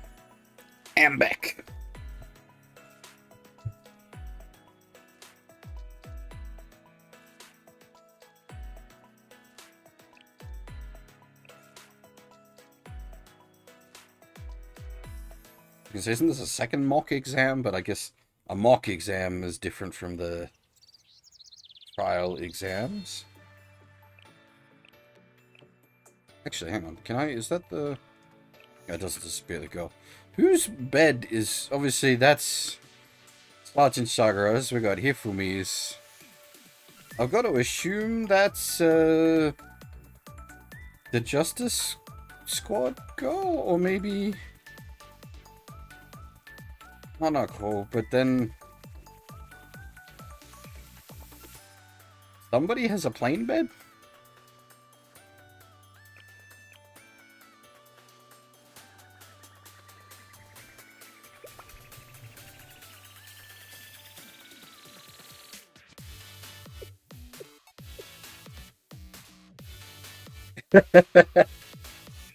Speaker 1: I'm back. Because isn't this a second mock exam? But I guess a mock exam is different from the trial exams. Actually, hang on. Can I? Is that the? Yeah, it doesn't disappear the girl. Whose bed is? Obviously, that's Sergeant Sagara's. We got Hifumi's. I've got to assume that's the Justice Squad girl, or maybe Hanako. But then somebody has a plane bed.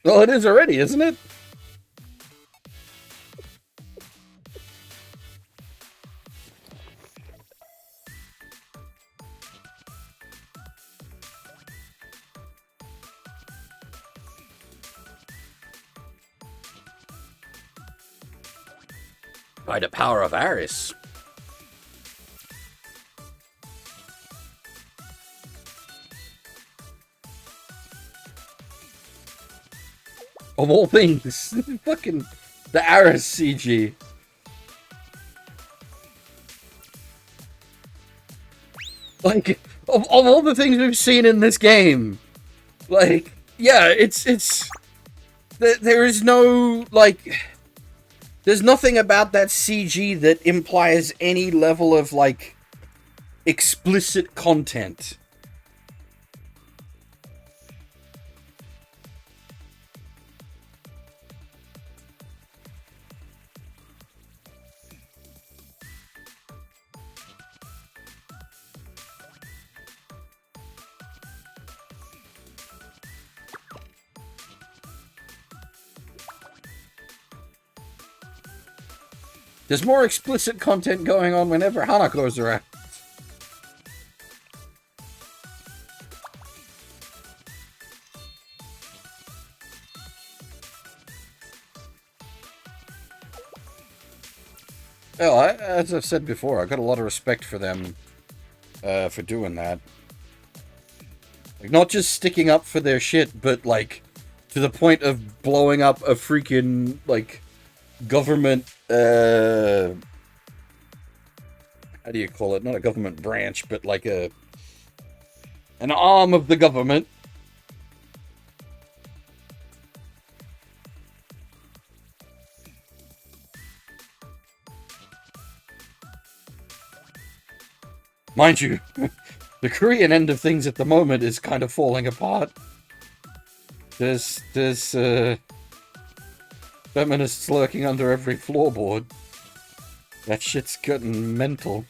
Speaker 1: Well, it is already, isn't it? By the power of Aris. Of all things, fucking the Aris CG. Like, of all the things we've seen in this game, like, yeah, it's there is no, like, there's nothing about that CG that implies any level of, like, explicit content. There's more explicit content going on whenever Hanako's around. Well, as I've said before, I've got a lot of respect for them for doing that. Like, not just sticking up for their shit, but, like, to the point of blowing up a freaking, like, government, how do you call it? Not a government branch, but like an arm of the government. Mind you, the Korean end of things at the moment is kind of falling apart. There's feminists lurking under every floorboard. That shit's getting mental.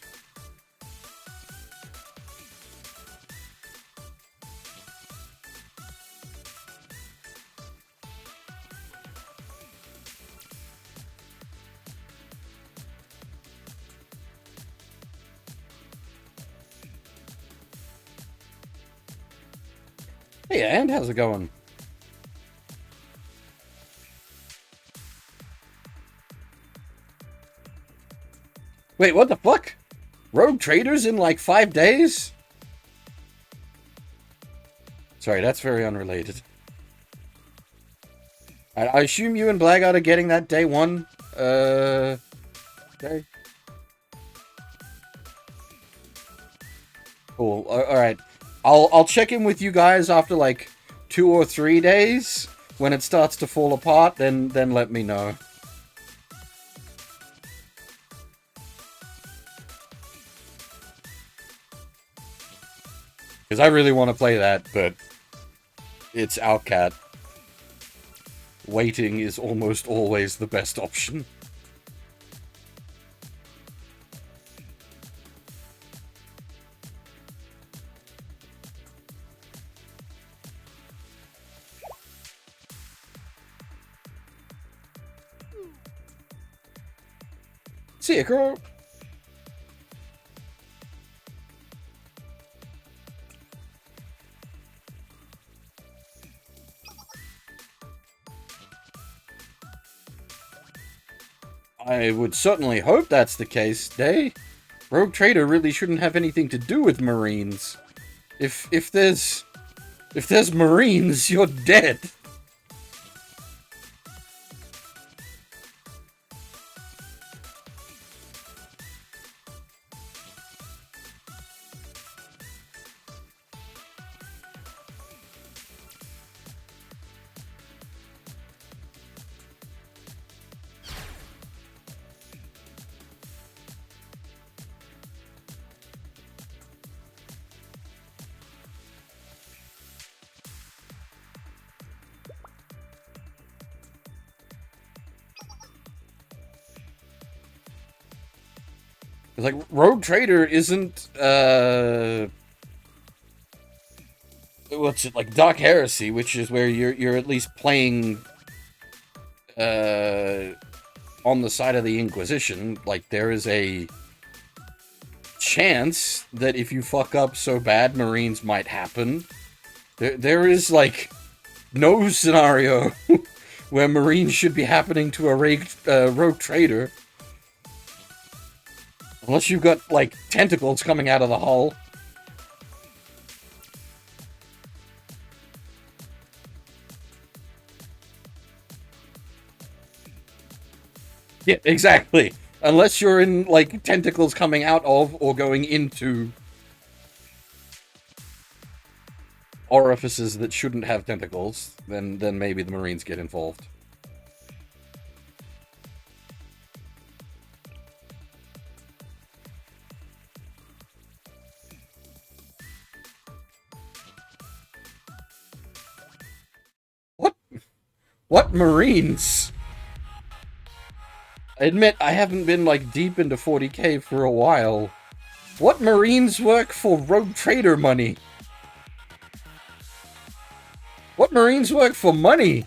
Speaker 1: Hey, and how's it going? Wait, what the fuck? Rogue traders in like 5 days? Sorry, that's very unrelated. I assume you and Blackguard are getting that day one, day? Cool, alright. I'll check in with you guys after like 2 or 3 days. When it starts to fall apart, then let me know. Because I really want to play that, but it's Outcat. Waiting is almost always the best option. See ya, girl. I would certainly hope that's the case, Day. Rogue Trader really shouldn't have anything to do with Marines. If there's Marines, you're dead. It's like Rogue Trader isn't what's it like Dark Heresy, which is where you're at least playing on the side of the Inquisition. Like there is a chance that if you fuck up so bad, Marines might happen. There is like no scenario where Marines should be happening to a Rogue Trader. Unless you've got, like, tentacles coming out of the hull. Yeah, exactly. Unless you're in, like, tentacles coming out of or going into orifices that shouldn't have tentacles, then maybe the Marines get involved. What Marines? I admit I haven't been, like, deep into 40k for a while. What Marines work for Rogue Trader money? What Marines work for money?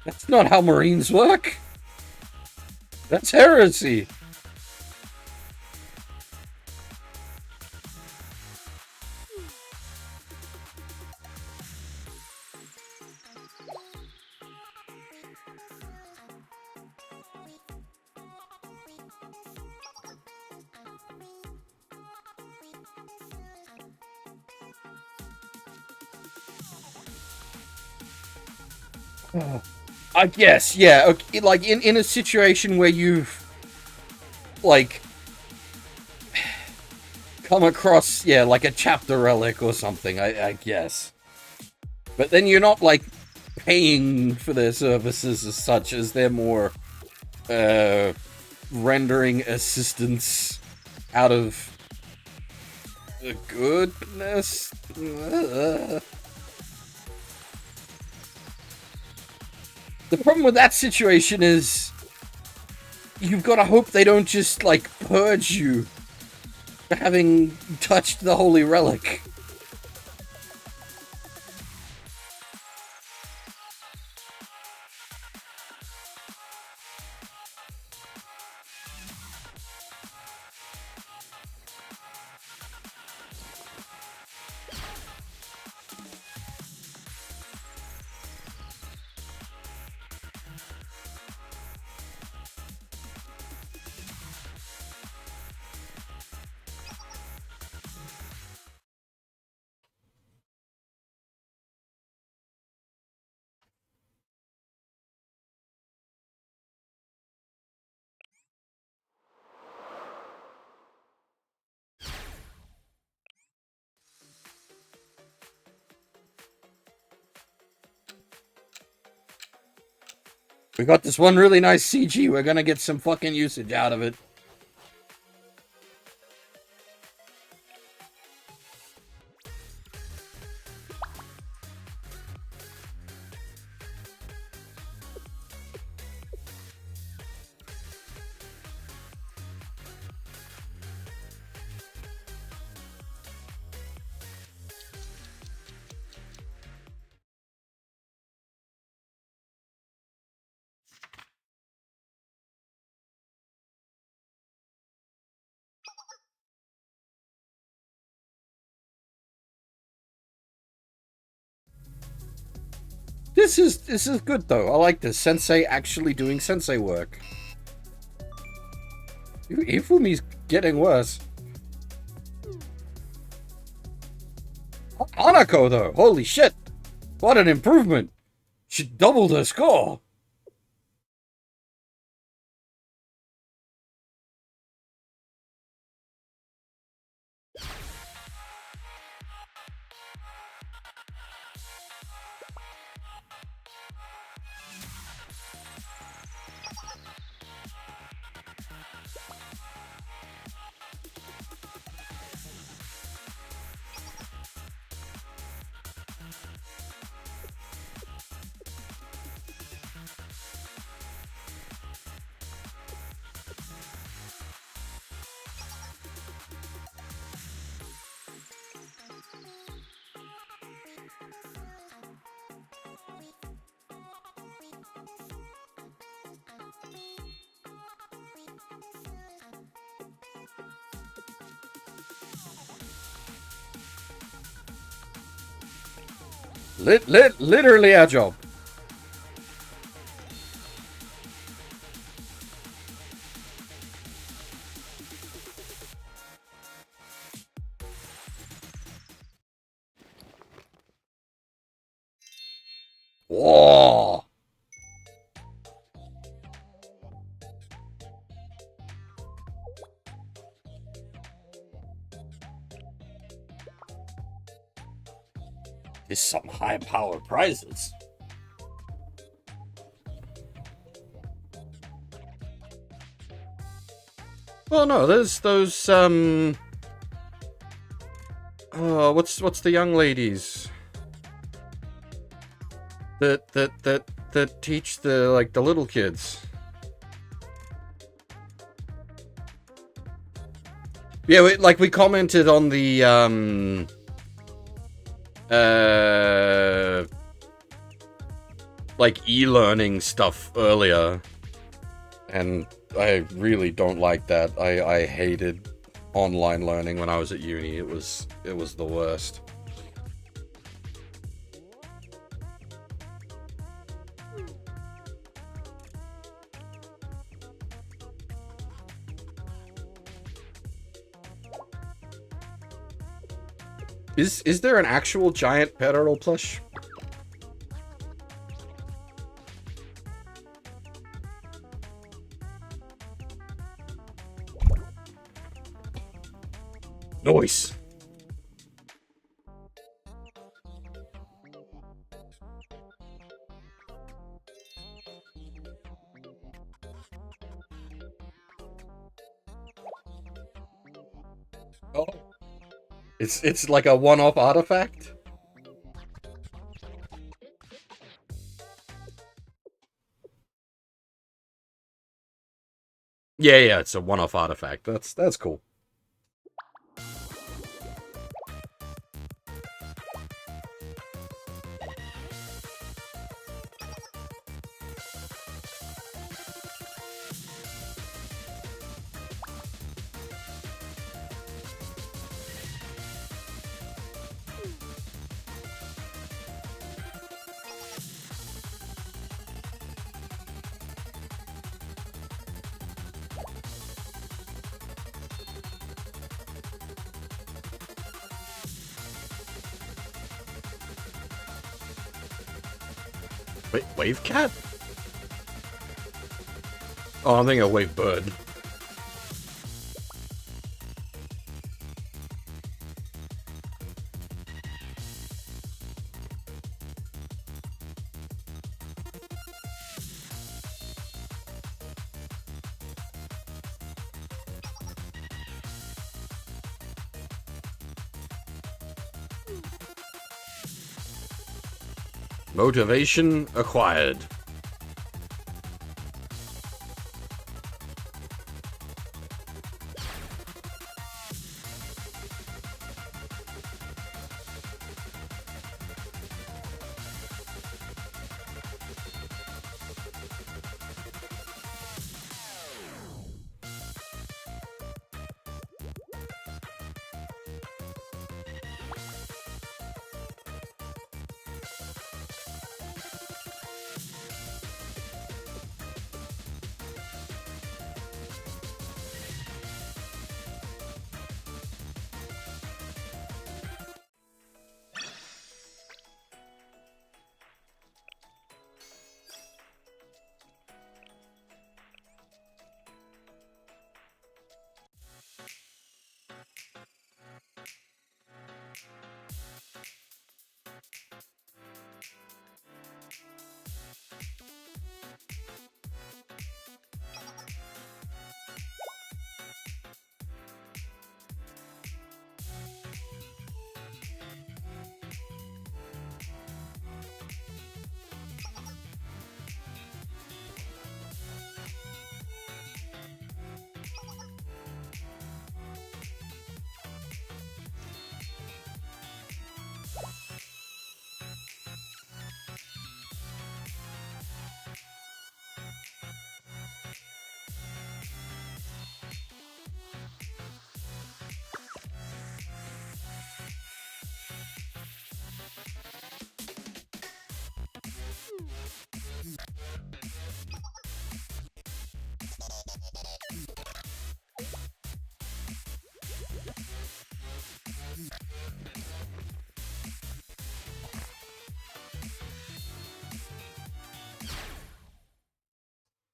Speaker 1: That's not how Marines work. That's heresy. I guess, yeah. Okay, like, in a situation where you've, like, come across, yeah, like a chapter relic or something, I guess. But then you're not, like, paying for their services as such, as they're more, rendering assistance out of goodness. The problem with that situation is you've got to hope they don't just, like, purge you for having touched the holy relic. We got this one really nice CG. We're gonna get some fucking usage out of it. This is good though. I like this. Sensei actually doing sensei work. Ifumi's getting worse. Hanako though, holy shit! What an improvement! She doubled her score! Literally our job. Whoa! There's some high-powered prizes. Well, no, there's those, oh, what's the young ladies? That teach the little kids. Yeah, we commented on the, e-learning stuff earlier, and I really don't like that. I hated online learning when I was at uni. It was the worst. Is there an actual giant Perro plush? Nice. Oh. It's like a one-off artifact? Yeah, it's a one-off artifact. That's cool. Wait, wave cat? Oh, I'm thinking a wave bird. Motivation acquired.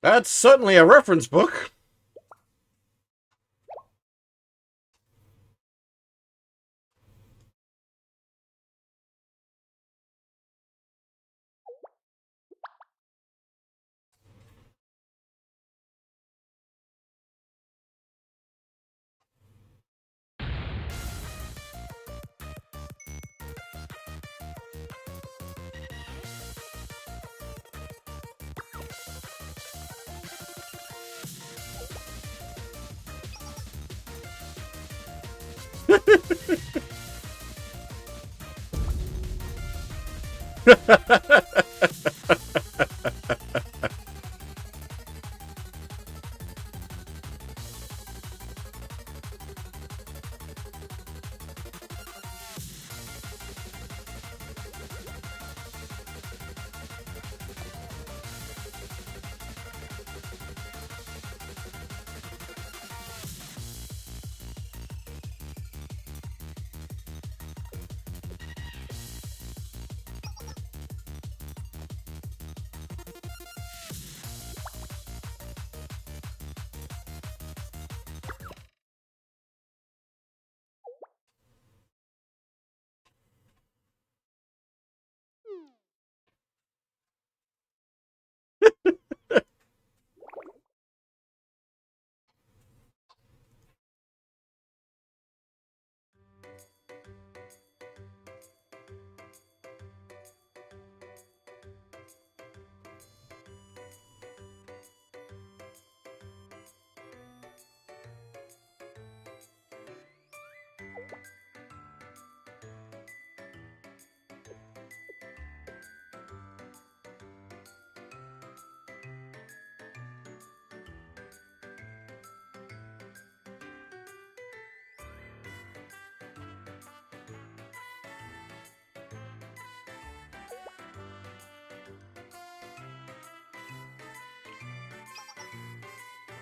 Speaker 1: That's certainly a reference book.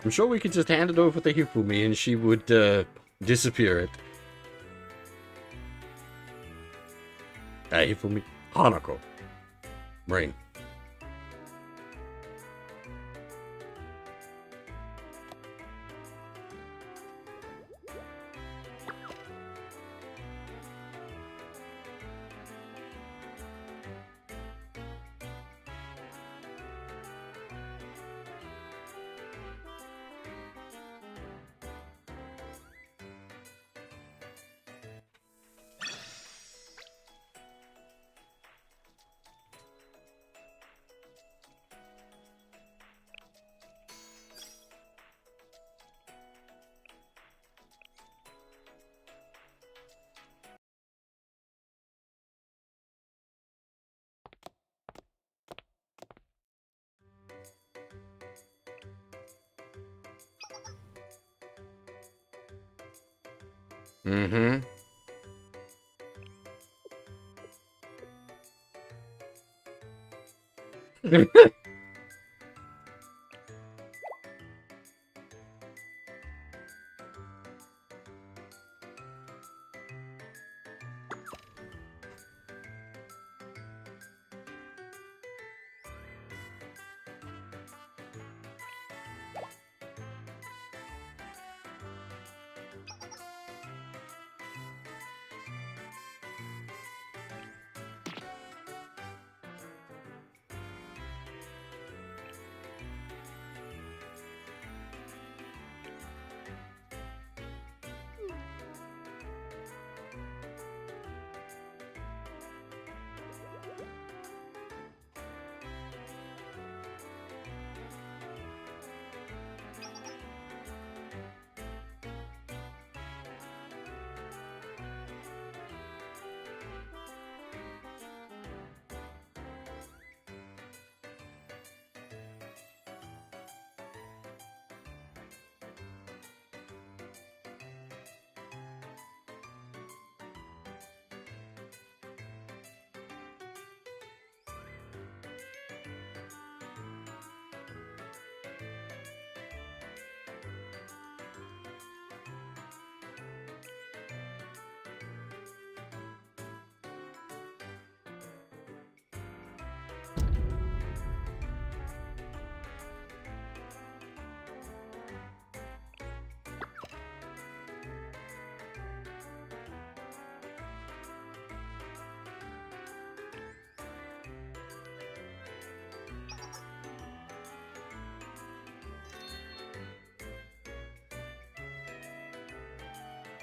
Speaker 1: I'm sure we could just hand it over to Hifumi and she would disappear it. Hifumi. Hanako. Rain. Mm-hmm.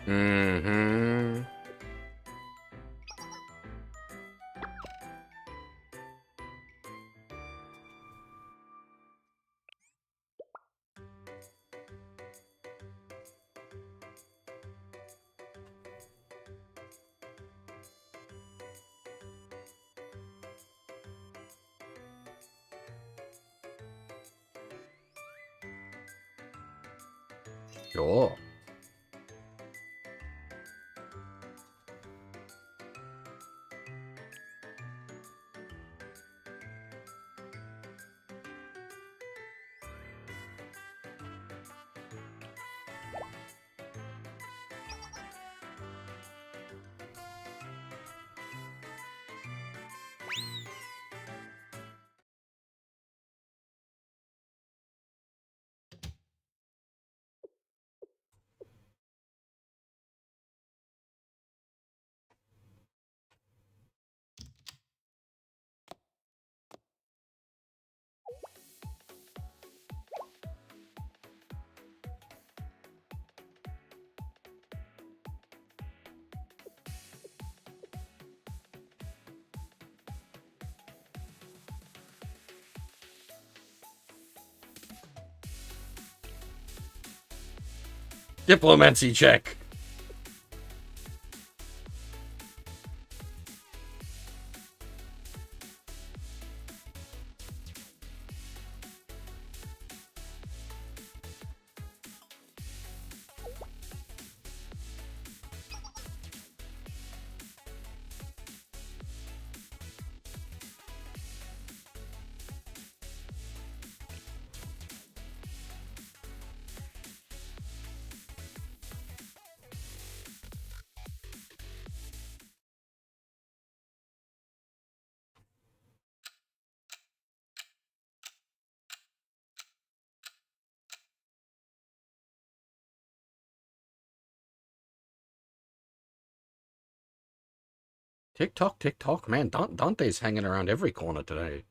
Speaker 2: Mm-hmm.
Speaker 1: Sure. Diplomacy check. Tick tock, tick tock. Man, Dante's hanging around every corner today.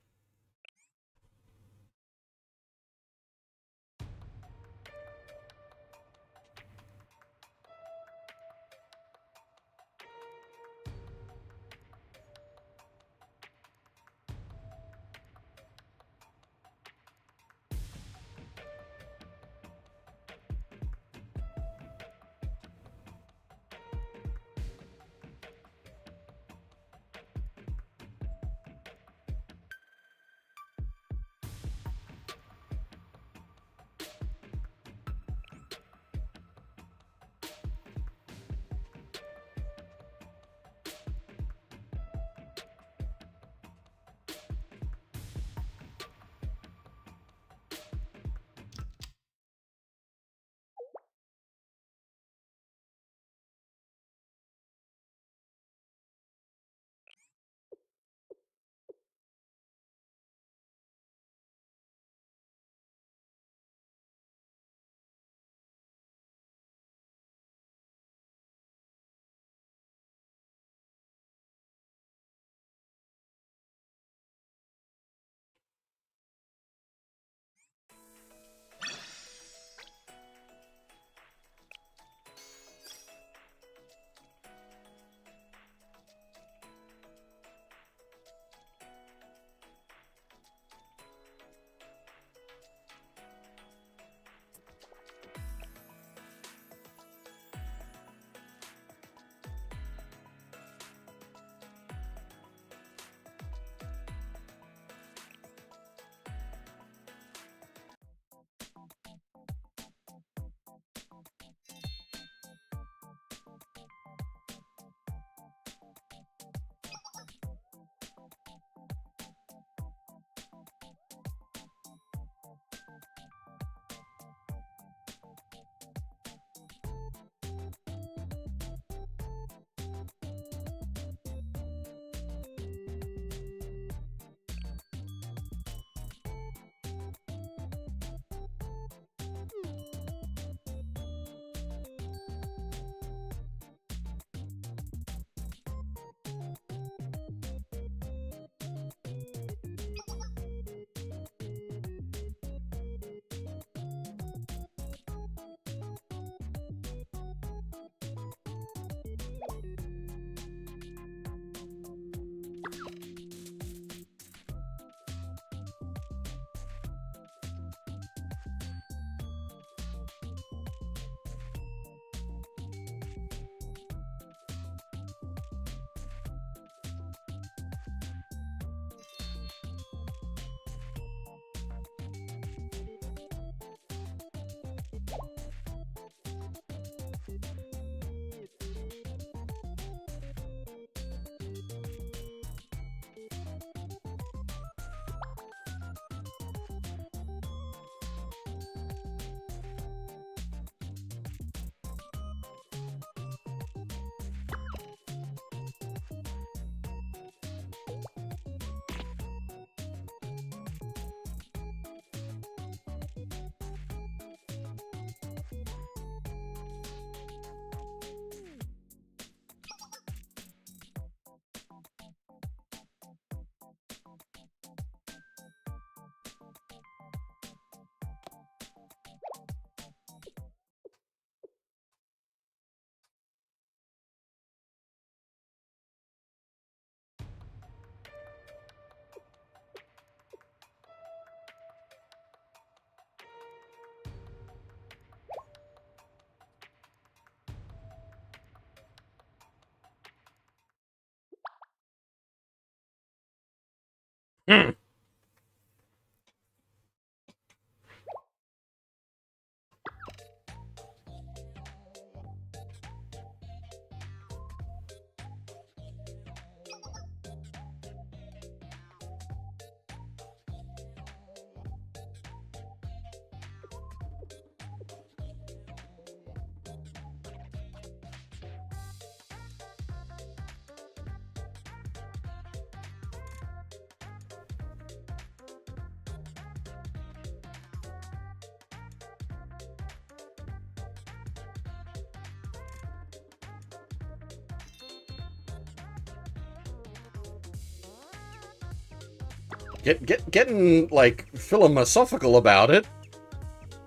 Speaker 1: getting like philosophical about it.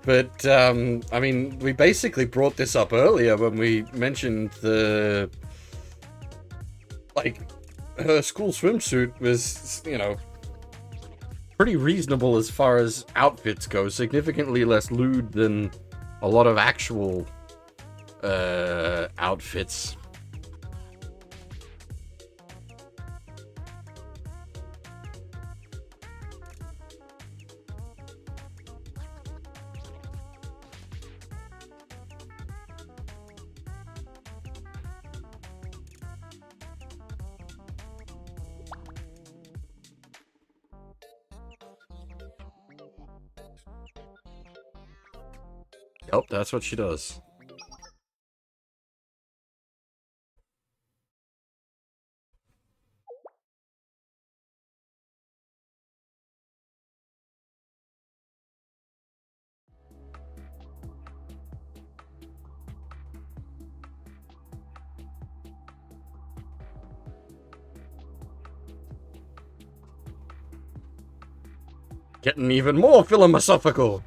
Speaker 1: But I mean, we basically brought this up earlier when we mentioned the like her school swimsuit was, you know, pretty reasonable as far as outfits go, significantly less lewd than a lot of actual outfits. Yep, that's what she does. Getting even more philosophical.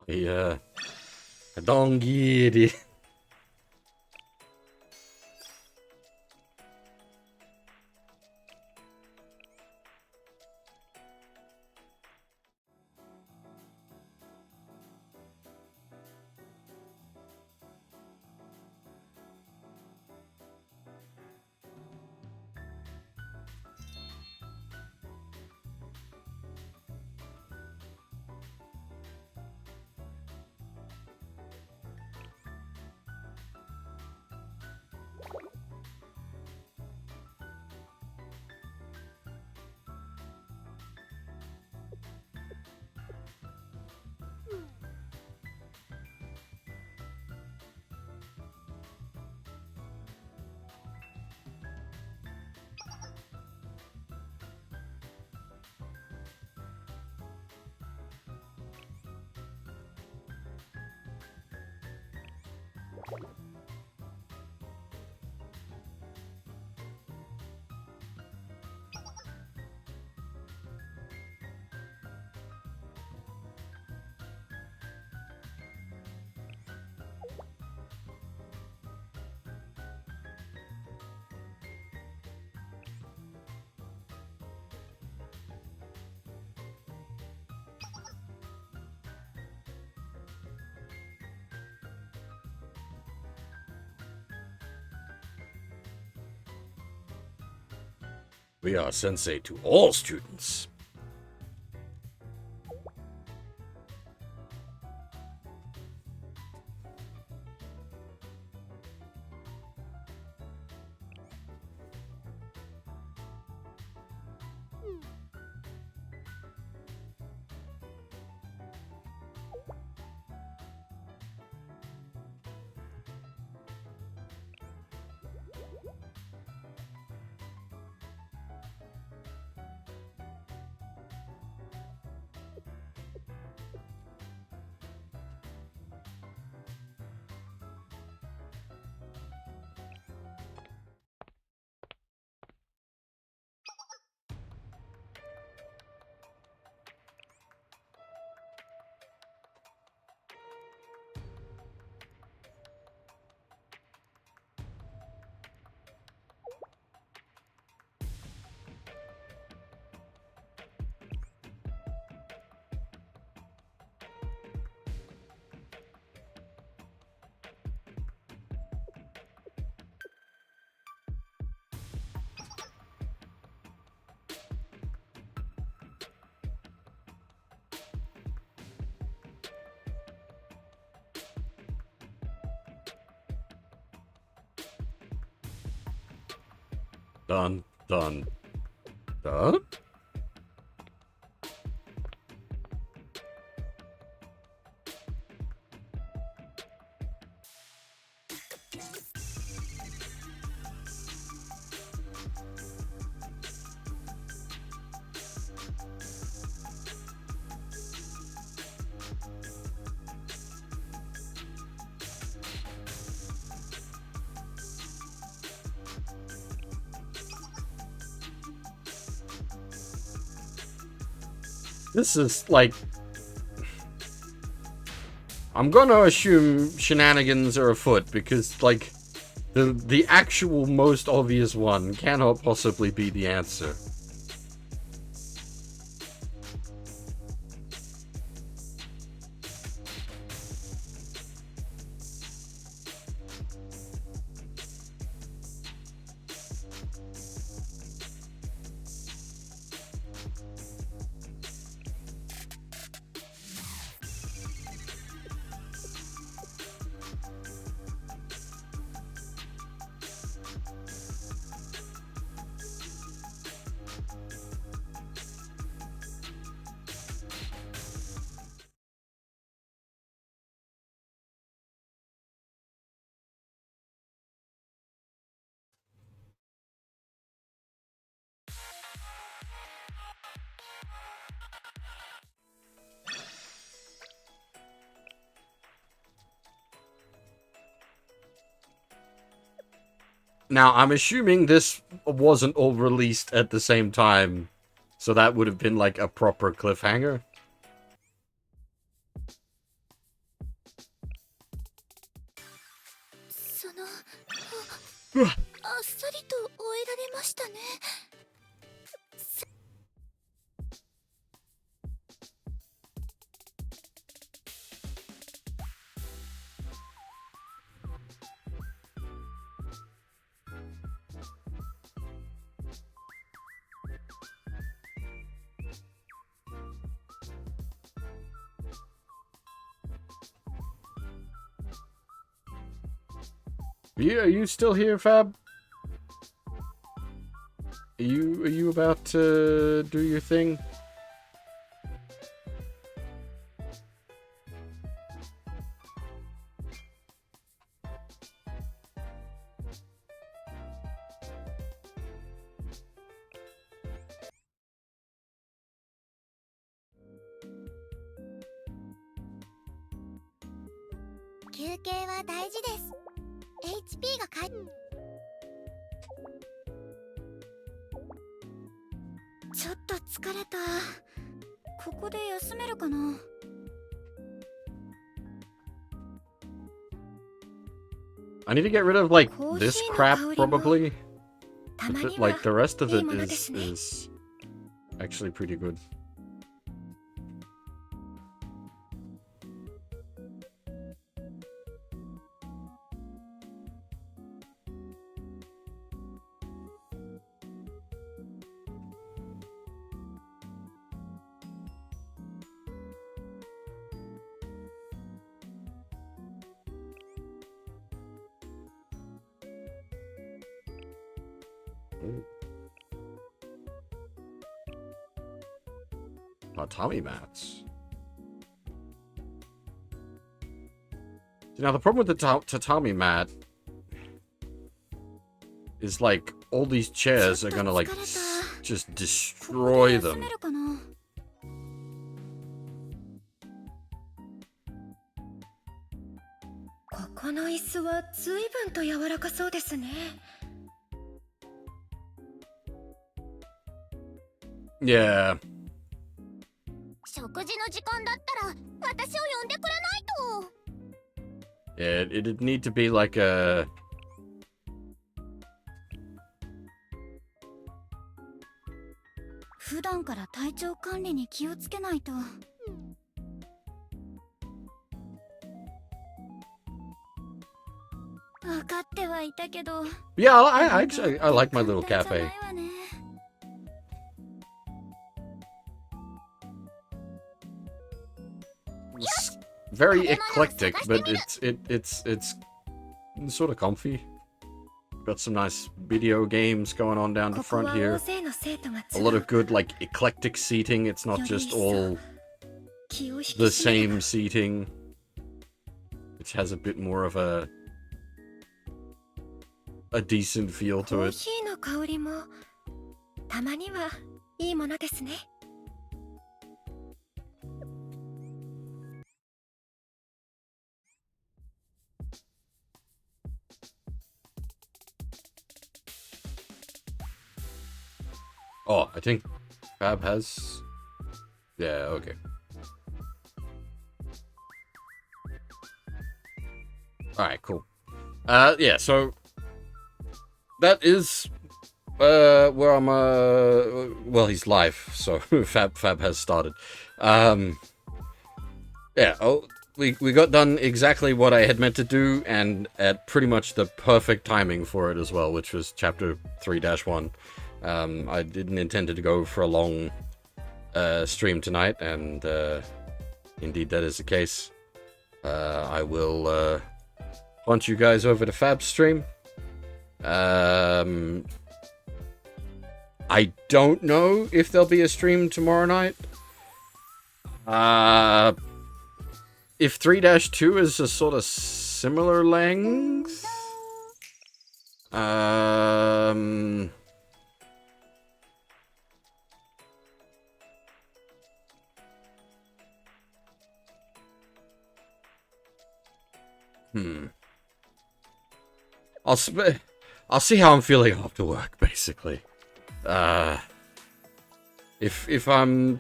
Speaker 1: Yeah. Don't get it. We are sensei to all students. Dun, dun, dun? This is like... I'm gonna assume shenanigans are afoot, because, like, the actual most obvious one cannot possibly be the answer. Now, I'm assuming this wasn't all released at the same time, so that would have been like a proper cliffhanger.
Speaker 2: その、あっさりと終えられましたね。
Speaker 1: Are you still here, Fab? Are you about to do your thing?
Speaker 2: Q 休憩は大事です。HP がかえちょっと疲れた。ここで休めるかな。
Speaker 1: I need to get rid of like this crap probably. But, like the rest of it is actually pretty good. Tatami mats. Now the problem with the tatami mat is like all these chairs are gonna like just destroy them.
Speaker 2: ここの椅子は随分と柔らかそうですね。
Speaker 1: Yeah.
Speaker 2: 食事の時間だったら私を呼んでくれないと。
Speaker 1: Yeah, it'd need to be like a...
Speaker 2: 普段から体調管理に気をつけないと。分かってはいたけど。
Speaker 1: Yeah, I like my little cafe. It's very eclectic, but it's sort of comfy. Got some nice video games going on down the front here. A lot of good like eclectic seating. It's not just all the same seating, which has a bit more of a decent feel to it. Oh, I think Fab has... Yeah, okay. Alright, cool. Yeah, so... That is... where I'm, well, he's live, so Fab has started. Yeah, we got done exactly what I had meant to do, and at pretty much the perfect timing for it as well, which was chapter 3-1. I didn't intend to go for a long stream tonight, and indeed that is the case. I will punt you guys over to Fab's stream. I don't know if there'll be a stream tomorrow night. If 3-2 is a sort of similar length, I'll see how I'm feeling after work, basically. If I'm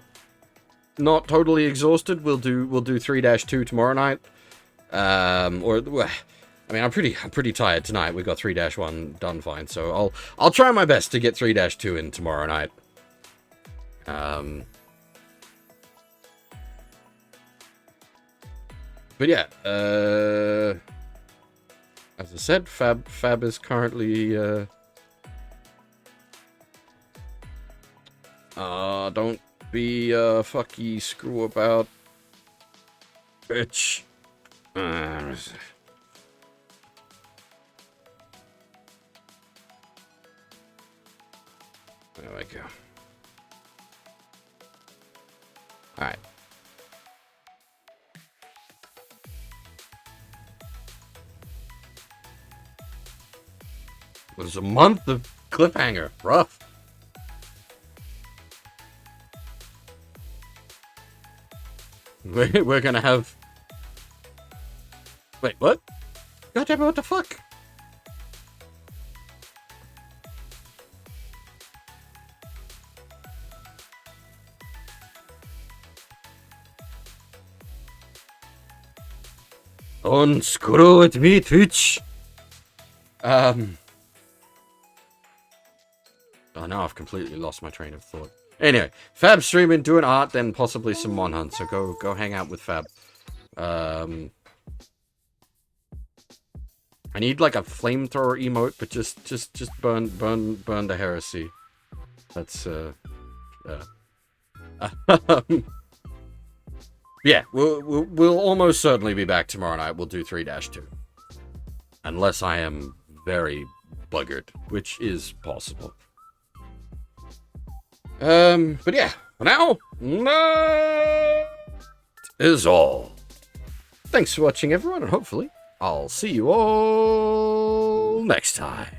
Speaker 1: not totally exhausted, we'll do 3-2 tomorrow night. I mean, I'm pretty tired tonight. We got 3-1 done fine, so I'll try my best to get 3-2 in tomorrow night. But yeah, as I said, Fab is currently don't be a fucky screw about, bitch. There we go. Alright. It was a month of cliffhanger. Rough. We're gonna have... Wait, what? Goddamn, what the fuck? Unscrew with me, Twitch. Oh, now I've completely lost my train of thought. Anyway, Fab streaming, doing art, then possibly some Mon Hunt. So go hang out with Fab. I need like a flamethrower emote, but just burn the heresy. That's yeah, we'll almost certainly be back tomorrow night. We'll do 3-2, unless I am very buggered, which is possible. But yeah, for now, that is all. Thanks for watching, everyone, and hopefully I'll see you all next time.